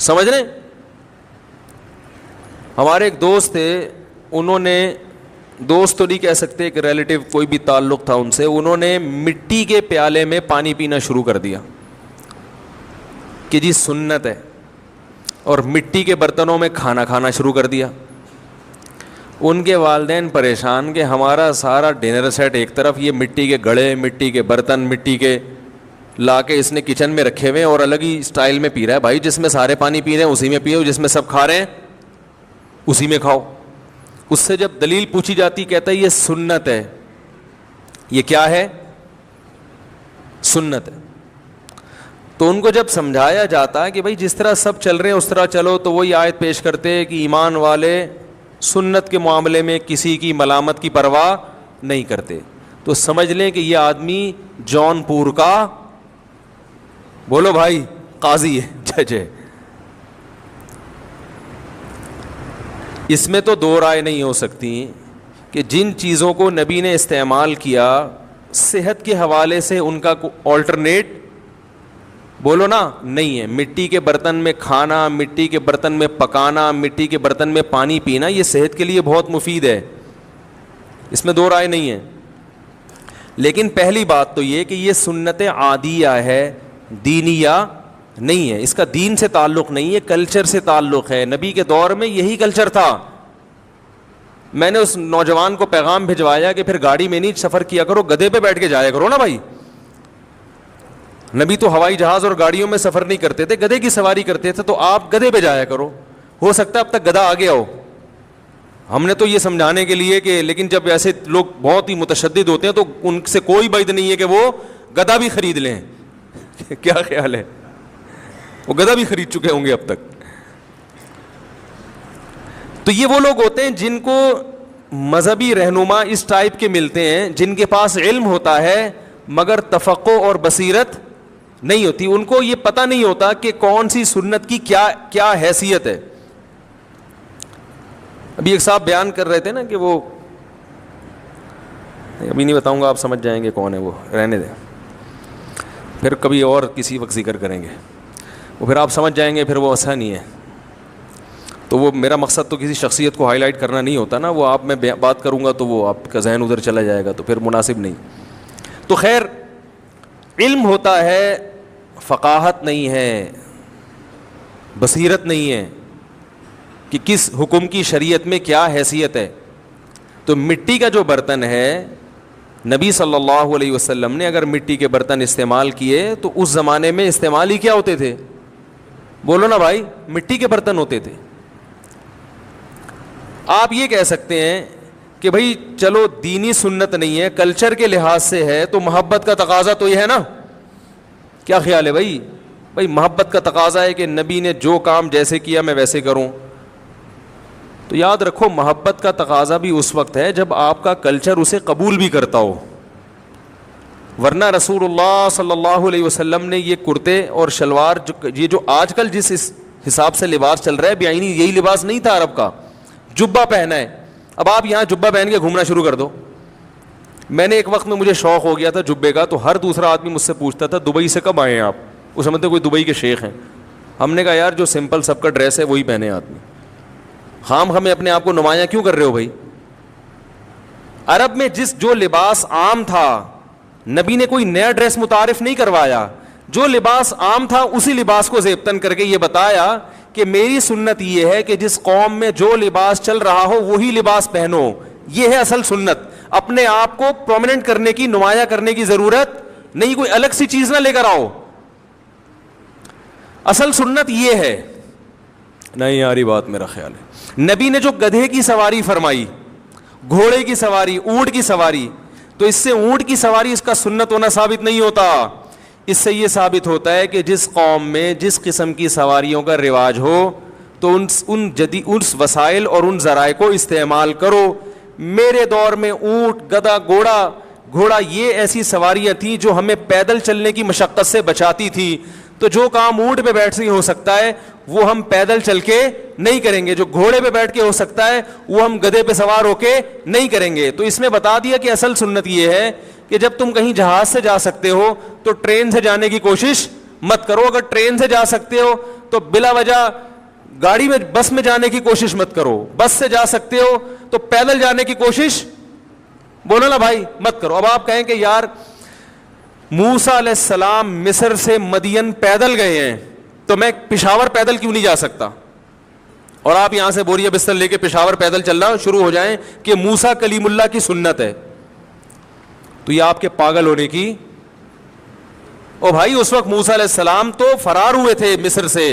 سمجھ رہے ہیں؟ ہمارے ایک دوست تھے، انہوں نے، دوست تو نہیں کہہ سکتے کہ ریلیٹیو کوئی بھی تعلق تھا ان سے، انہوں نے مٹی کے پیالے میں پانی پینا شروع کر دیا کہ جی سنت ہے، اور مٹی کے برتنوں میں کھانا کھانا شروع کر دیا. ان کے والدین پریشان کہ ہمارا سارا ڈنر سیٹ ایک طرف، یہ مٹی کے گھڑے، مٹی کے برتن، مٹی کے لا کے اس نے کچن میں رکھے ہوئے اور الگ ہی سٹائل میں پی رہا ہے. بھائی جس میں سارے پانی پی رہے ہیں اسی میں پیو، جس میں سب کھا رہے ہیں اسی میں کھاؤ. اس سے جب دلیل پوچھی جاتی کہتا ہے یہ سنت ہے. یہ کیا ہے؟ سنت ہے. تو ان کو جب سمجھایا جاتا ہے کہ بھائی جس طرح سب چل رہے ہیں اس طرح چلو، تو وہی آیت پیش کرتے ہیں کہ ایمان والے سنت کے معاملے میں کسی کی ملامت کی پرواہ نہیں کرتے. تو سمجھ لیں کہ یہ آدمی جون پور کا، بولو بھائی، قاضی ہے، جج ہے. اس میں تو دو رائے نہیں ہو سکتی کہ جن چیزوں کو نبی نے استعمال کیا صحت کے حوالے سے ان کا آلٹرنیٹ بولو نا نہیں ہے. مٹی کے برتن میں کھانا، مٹی کے برتن میں پکانا، مٹی کے برتن میں پانی پینا، یہ صحت کے لیے بہت مفید ہے، اس میں دو رائے نہیں ہے. لیکن پہلی بات تو یہ کہ یہ سنت عادیہ ہے، دینیہ نہیں ہے. اس کا دین سے تعلق نہیں ہے، کلچر سے تعلق ہے. نبی کے دور میں یہی کلچر تھا. میں نے اس نوجوان کو پیغام بھجوایا کہ پھر گاڑی میں نہیں سفر کیا کرو، گدھے پہ بیٹھ کے جایا کرو نا بھائی. نبی تو ہوائی جہاز اور گاڑیوں میں سفر نہیں کرتے تھے، گدھے کی سواری کرتے تھے، تو آپ گدھے پہ جایا کرو. ہو سکتا ہے اب تک گدھا آ گیا ہو. ہم نے تو یہ سمجھانے کے لیے کہ، لیکن جب ایسے لوگ بہت ہی متشدد ہوتے ہیں تو ان سے کوئی بعید نہیں ہے کہ وہ گدھا بھی خرید لیں. کیا خیال ہے؟ وہ گدھا بھی خرید چکے ہوں گے اب تک. تو یہ وہ لوگ ہوتے ہیں جن کو مذہبی رہنما اس ٹائپ کے ملتے ہیں، جن کے پاس علم ہوتا ہے مگر تفقہ اور بصیرت نہیں ہوتی. ان کو یہ پتہ نہیں ہوتا کہ کون سی سنت کی کیا حیثیت ہے. ابھی ایک صاحب بیان کر رہے تھے نا کہ وہ، ابھی نہیں بتاؤں گا، آپ سمجھ جائیں گے کون ہے وہ، رہنے دیں، پھر کبھی اور کسی وقت ذکر کریں گے، وہ پھر آپ سمجھ جائیں گے، پھر وہ ایسا نہیں ہے. تو وہ میرا مقصد تو کسی شخصیت کو ہائی لائٹ کرنا نہیں ہوتا نا, وہ آپ میں بات کروں گا تو وہ آپ کا ذہن ادھر چلا جائے گا, تو پھر مناسب نہیں. تو خیر, علم ہوتا ہے, فقاہت نہیں ہے, بصیرت نہیں ہے کہ کس حکم کی شریعت میں کیا حیثیت ہے. تو مٹی کا جو برتن ہے, نبی صلی اللہ علیہ وسلم نے اگر مٹی کے برتن استعمال کیے تو اس زمانے میں استعمال ہی کیا ہوتے تھے؟ بولو نا بھائی, مٹی کے برتن ہوتے تھے. آپ یہ کہہ سکتے ہیں کہ بھائی چلو دینی سنت نہیں ہے, کلچر کے لحاظ سے ہے, تو محبت کا تقاضا تو یہ ہے نا. کیا خیال ہے بھائی؟ بھائی محبت کا تقاضا ہے کہ نبی نے جو کام جیسے کیا میں ویسے کروں. تو یاد رکھو, محبت کا تقاضا بھی اس وقت ہے جب آپ کا کلچر اسے قبول بھی کرتا ہو, ورنہ رسول اللہ صلی اللہ علیہ وسلم نے یہ کرتے اور شلوار یہ جو آج کل جس حساب سے لباس چل رہا ہے بیائی, یہی لباس نہیں تھا عرب کا. جبہ پہنا ہے, اب آپ یہاں جبہ پہن کے گھومنا شروع کر دو. میں نے ایک وقت میں مجھے شوق ہو گیا تھا جبے کا, تو ہر دوسرا آدمی مجھ سے پوچھتا تھا دبئی سے کب آئے ہیں آپ؟ وہ سمجھتے کوئی دبئی کے شیخ ہیں. ہم نے کہا یار جو سمپل سب کا ڈریس ہے وہی پہنے آدمی, خام ہمیں اپنے آپ کو نمایاں کیوں کر رہے ہو بھائی؟ عرب میں جو لباس عام تھا, نبی نے کوئی نیا ڈریس متعارف نہیں کروایا, جو لباس عام تھا اسی لباس کو زیبتن کر کے یہ بتایا کہ میری سنت یہ ہے کہ جس قوم میں جو لباس چل رہا ہو وہی لباس پہنو. یہ ہے اصل سنت. اپنے آپ کو پرومیننٹ کرنے کی, نمایاں کرنے کی ضرورت نہیں, کوئی الگ سی چیز نہ لے کر آؤ. اصل سنت یہ ہے. نہیں یاری بات میرا خیال ہے. نبی نے جو گدھے کی سواری فرمائی, گھوڑے کی سواری, اونٹ کی سواری, تو اس سے اونٹ کی سواری اس کا سنت ہونا ثابت نہیں ہوتا. اس سے یہ ثابت ہوتا ہے کہ جس قوم میں جس قسم کی سواریوں کا رواج ہو تو ان وسائل اور ان ذرائع کو استعمال کرو. میرے دور میں اونٹ, گدھا, گھوڑا یہ ایسی سواریاں تھیں جو ہمیں پیدل چلنے کی مشقت سے بچاتی تھی. تو جو کام اونٹ پہ بیٹھ سے ہو سکتا ہے وہ ہم پیدل چل کے نہیں کریں گے, جو گھوڑے پہ بیٹھ کے ہو سکتا ہے وہ ہم گدھے پہ سوار ہو کے نہیں کریں گے. تو اس نے بتا دیا کہ اصل سنت یہ ہے کہ جب تم کہیں جہاز سے جا سکتے ہو تو ٹرین سے جانے کی کوشش مت کرو. اگر ٹرین سے جا سکتے ہو تو بلا وجہ گاڑی میں, بس میں جانے کی کوشش مت کرو. بس سے جا سکتے ہو تو پیدل جانے کی کوشش, بولو نا بھائی, مت کرو. اب آپ کہیں کہ یار موسیٰ علیہ السلام مصر سے مدین پیدل گئے ہیں تو میں پشاور پیدل کیوں نہیں جا سکتا؟ اور آپ یہاں سے بوریا بستر لے کے پشاور پیدل چلنا شروع ہو جائیں کہ موسیٰ کلیم اللہ کی سنت ہے, تو یہ آپ کے پاگل ہونے کی. او بھائی اس وقت موسیٰ علیہ السلام تو فرار ہوئے تھے مصر سے,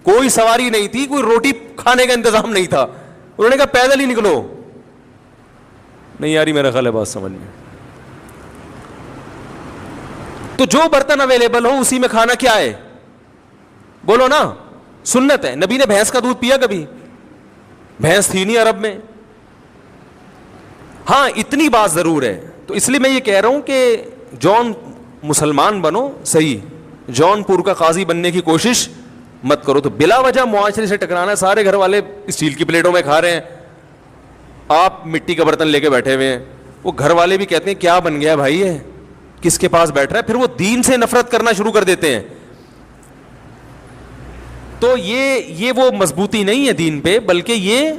کوئی سواری نہیں تھی, کوئی روٹی کھانے کا انتظام نہیں تھا, انہوں نے کہا پیدل ہی نکلو. نہیں یاری میرا خیال ہے بات سمجھ میں. تو جو برتن اویلیبل ہو اسی میں کھانا کیا ہے؟ بولو نا, سنت ہے. نبی نے بھینس کا دودھ پیا کبھی؟ بھینس تھی نہیں عرب میں. ہاں اتنی بات ضرور ہے. تو اس لیے میں یہ کہہ رہا ہوں کہ جون مسلمان بنو صحیح, جون پور کا قاضی بننے کی کوشش مت کرو. تو بلا وجہ معاشرے سے ٹکرانا. سارے گھر والے اسٹیل کی پلیٹوں میں کھا رہے ہیں, آپ مٹی کا برتن لے کے بیٹھے ہوئے ہیں. وہ گھر والے بھی کہتے ہیں کیا بن گیا بھائی ہے, کس کے پاس بیٹھ رہا ہے. پھر وہ دین سے نفرت کرنا شروع کر دیتے ہیں. تو یہ وہ مضبوطی نہیں ہے دین پہ, بلکہ یہ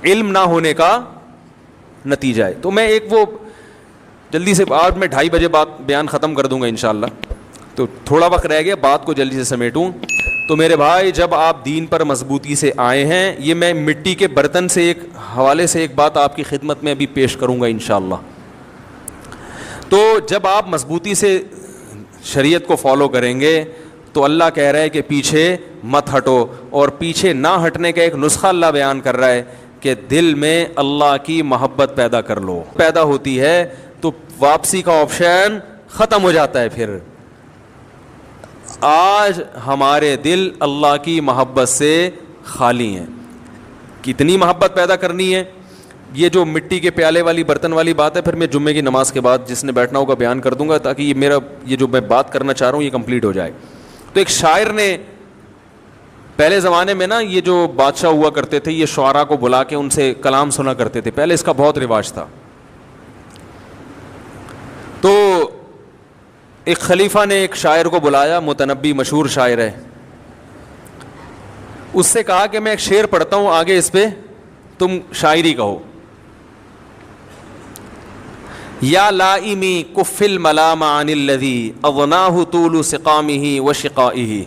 علم نہ ہونے کا نتیجہ ہے. تو میں ایک وہ جلدی سے, آج میں 2:30 بجے بات بیان ختم کر دوں گا انشاءاللہ, تو تھوڑا وقت رہ گیا, بات کو جلدی سے سمیٹوں. تو میرے بھائی جب آپ دین پر مضبوطی سے آئے ہیں, یہ میں مٹی کے برتن سے ایک حوالے سے ایک بات آپ کی خدمت میں ابھی پیش کروں گا انشاءاللہ. تو جب آپ مضبوطی سے شریعت کو فالو کریں گے تو اللہ کہہ رہا ہے کہ پیچھے مت ہٹو, اور پیچھے نہ ہٹنے کا ایک نسخہ اللہ بیان کر رہا ہے کہ دل میں اللہ کی محبت پیدا کر لو. پیدا ہوتی ہے تو واپسی کا آپشن ختم ہو جاتا ہے. پھر آج ہمارے دل اللہ کی محبت سے خالی ہیں. کتنی محبت پیدا کرنی ہے؟ یہ جو مٹی کے پیالے والی برتن والی بات ہے, پھر میں جمعے کی نماز کے بعد جس نے بیٹھنا ہوگا بیان کر دوں گا, تاکہ یہ جو میں بات کرنا چاہ رہا ہوں یہ کمپلیٹ ہو جائے. تو ایک شاعر نے پہلے زمانے میں نا, یہ جو بادشاہ ہوا کرتے تھے یہ شعراء کو بلا کے ان سے کلام سنا کرتے تھے, پہلے اس کا بہت رواج تھا. تو ایک خلیفہ نے ایک شاعر کو بلایا, متنبی مشہور شاعر ہے, اس سے کہا کہ میں ایک شعر پڑھتا ہوں, آگے اس پہ تم شاعری کہو. یا لائمی کف الملام عن الذی اغناہ طول سقامہ و شقائہ.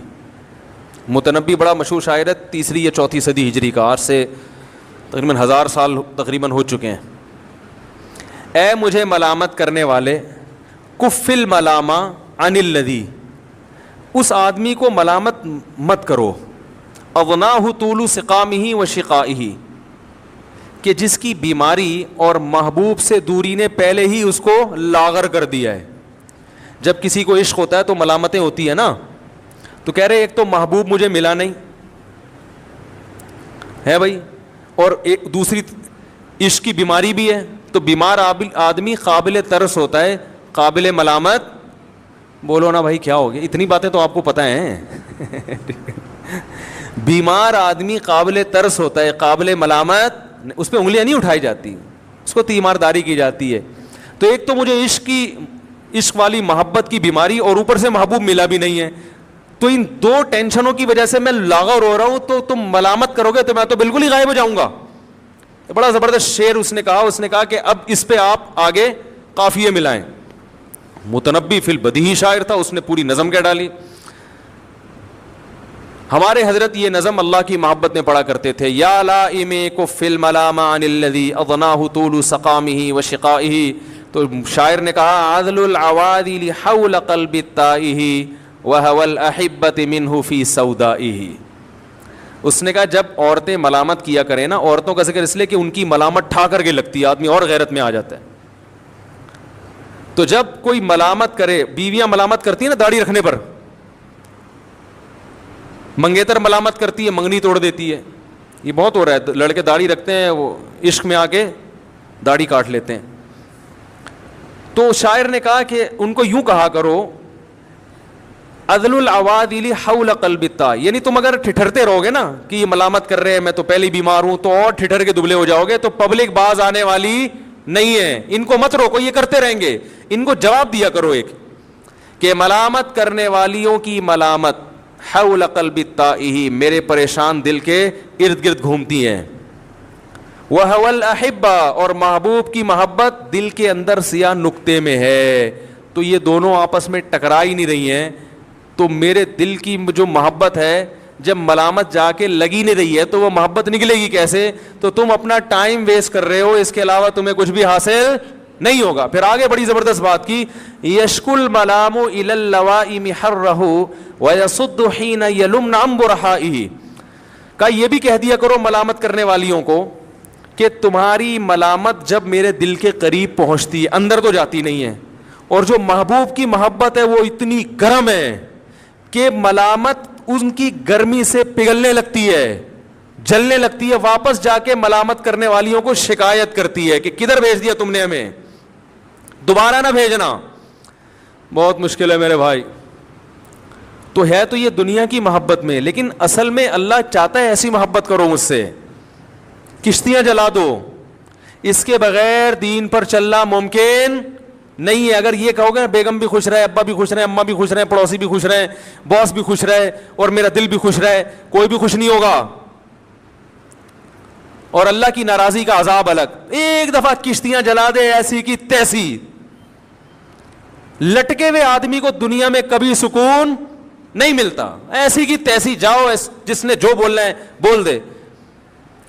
متنبی بڑا مشہور شاعر ہے, 3 یا 4 صدی ہجری کا, آج سے تقریباً 1000 سال تقریباً ہو چکے ہیں. اے مجھے ملامت کرنے والے, کف الملام عن الذی, اس آدمی کو ملامت مت کرو, اغناہ طول سقامہ و شقائہ, کہ جس کی بیماری اور محبوب سے دوری نے پہلے ہی اس کو لاغر کر دیا ہے. جب کسی کو عشق ہوتا ہے تو ملامتیں ہوتی ہیں نا, تو کہہ رہے ایک تو محبوب مجھے ملا نہیں ہے بھائی, اور ایک دوسری عشق کی بیماری بھی ہے, تو بیمار آدمی قابل ترس ہوتا ہے, قابل ملامت. بولو نا بھائی کیا ہو گیا, اتنی باتیں تو آپ کو پتہ ہیں. بیمار آدمی قابل ترس ہوتا ہے, قابل ملامت, اس پہ انگلیاں نہیں اٹھائی جاتی, اس کو تیمارداری کی جاتی ہے. تو ایک تو مجھے عشق والی محبت کی بیماری, اور اوپر سے محبوب ملا بھی نہیں ہے, تو ان 2 ٹینشنوں کی وجہ سے میں لاغر ہو رہا ہوں, تو تم ملامت کرو گے تو میں تو بالکل ہی غائب ہو جاؤں گا. بڑا زبردست شعر اس نے کہا کہ اب اس پہ آپ آگے قافیے ملائیں. متنبی فی البدیہی شاعر تھا, اس نے پوری نظم کہہ ڈالی. ہمارے حضرت یہ نظم اللہ کی محبت میں پڑھا کرتے تھے, یا لائم کف الملام عن الذی اغناہ طول سقامہ و شقائہ. تو شاعر نے کہا عذل العوادل حول قلب التائہ وہوى الاحبۃ منہ فی سودائہ. اس نے کہا جب عورتیں ملامت کیا کریں نا, عورتوں کا ذکر اس لیے کہ ان کی ملامت ٹھا کر کے لگتی ہے, آدمی اور غیرت میں آ جاتا ہے. تو جب کوئی ملامت کرے, بیویاں ملامت کرتی ہیں نا داڑھی رکھنے پر, منگیتر ملامت کرتی ہے, منگنی توڑ دیتی ہے. یہ بہت ہو رہا ہے, لڑکے داڑھی رکھتے ہیں, وہ عشق میں آ کے داڑھی کاٹ لیتے ہیں. تو شاعر نے کہا کہ ان کو یوں کہا کرو, عدل العوادل حول قلب التا, یعنی تم اگر ٹھٹھرتے رہو گے نا کہ یہ ملامت کر رہے ہیں, میں تو پہلے ہی بیمار ہوں, تو اور ٹھٹھر کے دبلے ہو جاؤ گے, تو پبلک باز آنے والی نہیں ہے. ان کو مت روکو, یہ کرتے رہیں گے. ان کو جواب دیا کرو ایک, کہ ملامت کرنے والیوں کی ملامت حول قلب التائہ, میرے پریشان دل کے ارد گرد گھومتی ہیں. وہو الاحبہ, اور محبوب کی محبت دل کے اندر سیاہ نقطے میں ہے, تو یہ دونوں آپس میں ٹکرا ہی نہیں رہی ہیں. تو میرے دل کی جو محبت ہے, جب ملامت جا کے لگی نہیں رہی ہے تو وہ محبت نکلے گی کیسے؟ تو تم اپنا ٹائم ویسٹ کر رہے ہو, اس کے علاوہ تمہیں کچھ بھی حاصل نہیں ہوگا. پھر آگے بڑی زبردست بات کی, یشکو الملام الی اللوائم حرہ ویصد حین یلمن عن برحائہ. کہا یہ بھی کہہ دیا کرو ملامت کرنے والیوں کو کہ تمہاری ملامت جب میرے دل کے قریب پہنچتی ہے, اندر تو جاتی نہیں ہے, اور جو محبوب کی محبت ہے وہ اتنی گرم ہے کہ ملامت ان کی گرمی سے پگھلنے لگتی ہے, جلنے لگتی ہے, واپس جا کے ملامت کرنے والیوں کو شکایت کرتی ہے کہ کدھر بھیج دیا تم نے ہمیں, دوبارہ نہ بھیجنا. بہت مشکل ہے میرے بھائی. تو ہے تو یہ دنیا کی محبت میں, لیکن اصل میں اللہ چاہتا ہے ایسی محبت کرو مجھ سے, کشتیاں جلا دو, اس کے بغیر دین پر چلنا ممکن نہیں ہے. اگر یہ کہو گے بیگم بھی خوش رہے, ابا بھی خوش رہے, اماں بھی خوش رہے, پڑوسی بھی خوش رہے, باس بھی خوش رہے, اور میرا دل بھی خوش رہے, کوئی بھی خوش نہیں ہوگا, اور اللہ کی ناراضی کا عذاب الگ. ایک دفعہ کشتیاں جلا دے ایسی کی تیسی, لٹکے ہوئے آدمی کو دنیا میں کبھی سکون نہیں ملتا. ایسی کی تیسی جاؤ, جس نے جو بولنا ہے بول دے.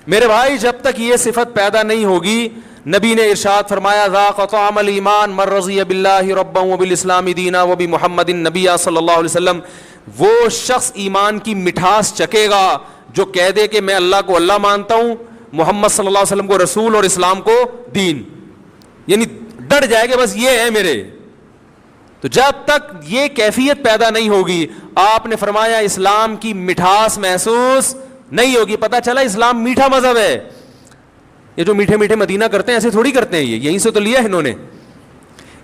میرے بھائی جب تک یہ صفت پیدا نہیں ہوگی, نبی نے ارشاد فرمایا ذاق طعم الایمان من رضی باللہ ربا وبالاسلام دینا وبمحمد نبی صلی اللہ علیہ وسلم. وہ شخص ایمان کی مٹھاس چکے گا جو کہہ دے کہ میں اللہ کو اللہ مانتا ہوں, محمد صلی اللہ علیہ وسلم کو رسول, اور اسلام کو دین, یعنی ڈٹ جائے گا بس یہ ہے میرے. تو جب تک یہ کیفیت پیدا نہیں ہوگی, آپ نے فرمایا اسلام کی مٹھاس محسوس نہیں ہوگی. پتہ چلا اسلام میٹھا مذہب ہے. یہ جو میٹھے میٹھے مدینہ کرتے ہیں ایسے تھوڑی کرتے ہیں, یہ یہیں سے تو لیا ہے انہوں نے.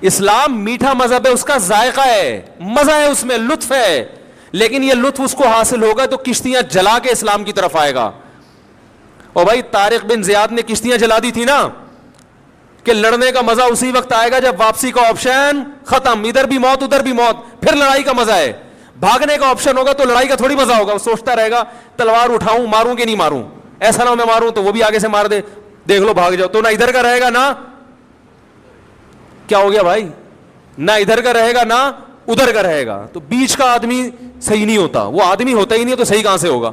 اسلام میٹھا مذہب ہے, اس کا ذائقہ ہے, مزہ ہے اس میں, لطف ہے, لیکن یہ لطف اس کو حاصل ہوگا تو کشتیاں جلا کے اسلام کی طرف آئے گا. اور بھائی طارق بن زیاد نے کشتیاں جلا دی تھی نا, کہ لڑنے کا مزہ اسی وقت آئے گا جب واپسی کا آپشن ختم, ادھر بھی موت ادھر بھی موت, پھر لڑائی کا مزہ ہے. بھاگنے کا آپشن ہوگا تو لڑائی کا تھوڑی مزہ ہوگا. وہ سوچتا رہے گا تلوار اٹھاؤں ماروں کہ نہیں ماروں, ایسا نہ ہو میں ماروں تو وہ بھی آگے سے مار دے, دیکھ لو بھاگ جاؤ. تو نہ ادھر کا رہے گا نہ کیا ہو گیا بھائی, نہ ادھر کا رہے گا نہ ادھر کا رہے گا. تو بیچ کا آدمی صحیح نہیں ہوتا, وہ آدمی ہوتا ہی نہیں تو صحیح کہاں سے ہوگا؟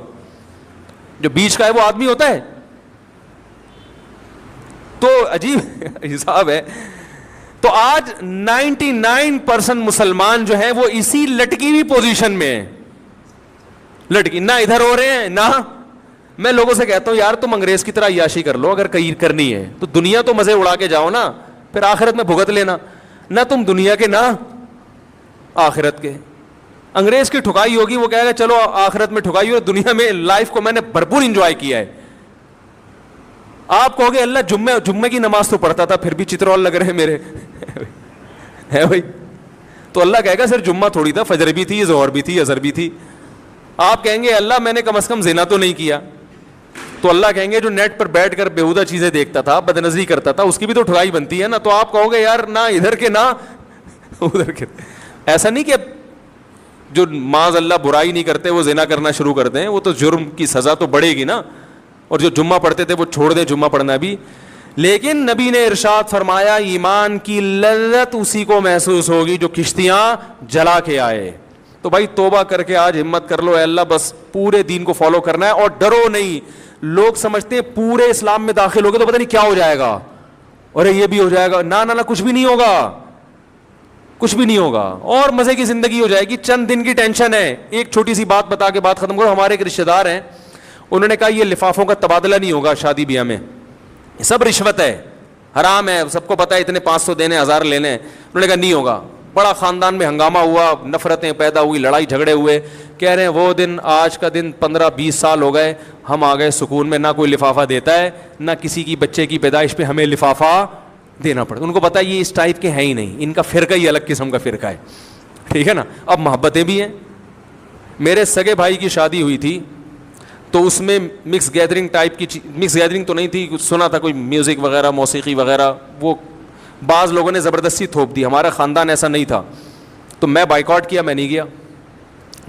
جو بیچ کا ہے وہ آدمی ہوتا ہے. تو عجیب حساب ہے. تو آج 99% مسلمان جو ہیں وہ اسی لٹکی ہوئی پوزیشن میں ہیں. لٹکی نہ ادھر ہو رہے ہیں نہ. میں لوگوں سے کہتا ہوں یار تم انگریز کی طرح عیاشی کر لو, اگر کرنی ہے تو دنیا تو مزے اڑا کے جاؤ نا, پھر آخرت میں بھگت لینا. نہ تم دنیا کے نہ آخرت کے. انگریز کی ٹھکائی ہوگی, وہ کہے گا چلو آخرت میں ٹھکائی ہو, دنیا میں لائف کو میں نے بھرپور انجوائے کیا ہے. آپ کہو گے اللہ جمعے کی نماز تو پڑھتا تھا پھر بھی چترول لگ رہے میرے ہے بھائی. تو اللہ کہے گا صرف جمعہ تھوڑی تھا, فجر بھی تھی, ظہر بھی تھی, عصر بھی تھی. آپ کہیں گے اللہ میں نے کم از کم زنا تو نہیں کیا. تو اللہ کہیں گے جو نیٹ پر بیٹھ کر بیہودہ چیزیں دیکھتا تھا, بد نظری کرتا تھا, اس کی بھی تو ٹھگائی بنتی ہے نا. تو آپ کہو گے یار نہ ادھر کے نہ ادھر کے. ایسا نہیں کہ جو معاذ اللہ برائی نہیں کرتے وہ زنا کرنا شروع کرتے ہیں, وہ تو جرم کی سزا تو بڑھے گی نا. اور جو جمعہ پڑھتے تھے وہ چھوڑ دیں جمعہ پڑھنا بھی. لیکن نبی نے ارشاد فرمایا ایمان کی لذت اسی کو محسوس ہوگی جو کشتیاں جلا کے آئے. تو بھائی توبہ کر کے آج ہمت کر لو, اے اللہ بس پورے دین کو فالو کرنا ہے اور ڈرو نہیں. لوگ سمجھتے ہیں پورے اسلام میں داخل ہوگے تو پتہ نہیں کیا ہو جائے گا, اور یہ بھی ہو جائے گا. نہ کچھ بھی نہیں ہوگا, کچھ بھی نہیں ہوگا, اور مزے کی زندگی ہو جائے گی. چند دن کی ٹینشن ہے. ایک چھوٹی سی بات بتا کے بات ختم کرو. ہمارے ایک رشتہ دار ہیں, انہوں نے کہا یہ لفافوں کا تبادلہ نہیں ہوگا شادی بیاہ میں, سب رشوت ہے, حرام ہے, سب کو پتا ہے, اتنے 500 دینے 1000 لینے. انہوں نے کہا نہیں ہوگا. بڑا خاندان میں ہنگامہ ہوا, نفرتیں پیدا ہوئی, لڑائی جھگڑے ہوئے. کہہ رہے ہیں وہ دن آج کا دن 15-20 سال ہو گئے, ہم آ گئے سکون میں, نہ کوئی لفافہ دیتا ہے, نہ کسی کی بچے کی پیدائش پہ ہمیں لفافہ دینا پڑتا. ان کو پتا ہے یہ اس ٹائپ کے ہیں ہی نہیں, ان کا فرقہ ہی الگ قسم کا فرقہ ہے. ٹھیک ہے نا. اب محبتیں بھی ہیں. میرے سگے بھائی کی شادی ہوئی تھی تو اس میں مکس گیدرنگ ٹائپ کی, مکس گیدرنگ تو نہیں تھی, سنا تھا کوئی میوزک وغیرہ موسیقی وغیرہ, وہ بعض لوگوں نے زبردستی تھوپ دی. ہمارا خاندان ایسا نہیں تھا تو میں بائیکاٹ کیا, میں نہیں گیا.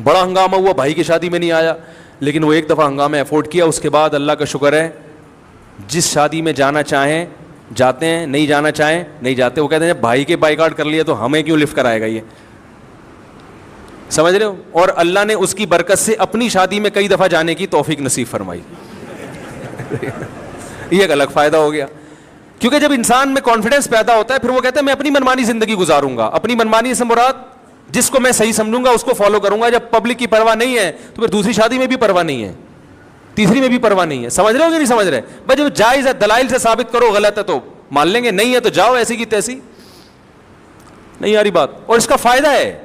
بڑا ہنگامہ ہوا, بھائی کی شادی میں نہیں آیا. لیکن وہ ایک دفعہ ہنگامہ افورڈ کیا, اس کے بعد اللہ کا شکر ہے جس شادی میں جانا چاہیں جاتے ہیں, نہیں جانا چاہیں نہیں جاتے. وہ کہتے ہیں جب بھائی کے بائیکاٹ کر لیے تو ہمیں کیوں لفٹ کرائے گا یہ, سمجھ رہے ہو. اور اللہ نے اس کی برکت سے اپنی شادی میں کئی دفعہ جانے کی توفیق نصیب فرمائی. یہ ایک الگ فائدہ ہو گیا, کیونکہ جب انسان میں کانفیڈنس پیدا ہوتا ہے پھر وہ کہتا ہے میں اپنی منمانی زندگی گزاروں گا. اپنی منمانی سے مراد جس کو میں صحیح سمجھوں گا اس کو فالو کروں گا. جب پبلک کی پرواہ نہیں ہے تو پھر دوسری شادی میں بھی پرواہ نہیں ہے, تیسری میں بھی پرواہ نہیں ہے. سمجھ رہے ہو کہ نہیں سمجھ رہے؟ بھائی جب جائز ہے دلائل سے ثابت کرو, غلط ہے تو مان لیں گے, نہیں ہے تو جاؤ ایسی کی تیسی. نہیں آ رہی بات. اور اس کا فائدہ ہے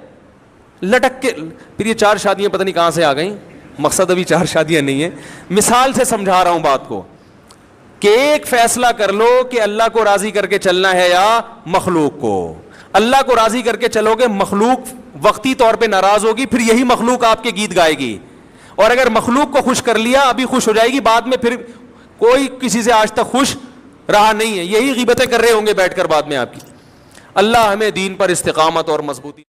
لٹک کے. پھر یہ 4 شادیاں پتہ نہیں کہاں سے آ گئیں, مقصد ابھی 4 شادیاں نہیں ہیں, مثال سے سمجھا رہا ہوں بات کو, کہ ایک فیصلہ کر لو کہ اللہ کو راضی کر کے چلنا ہے یا مخلوق کو. اللہ کو راضی کر کے چلو گے, مخلوق وقتی طور پہ ناراض ہوگی, پھر یہی مخلوق آپ کے گیت گائے گی. اور اگر مخلوق کو خوش کر لیا ابھی خوش ہو جائے گی, بعد میں پھر کوئی کسی سے آج تک خوش رہا نہیں ہے, یہی غیبتیں کر رہے ہوں گے بیٹھ کر بعد میں آپ کی. اللہ ہمیں دین پر استقامت اور مضبوطی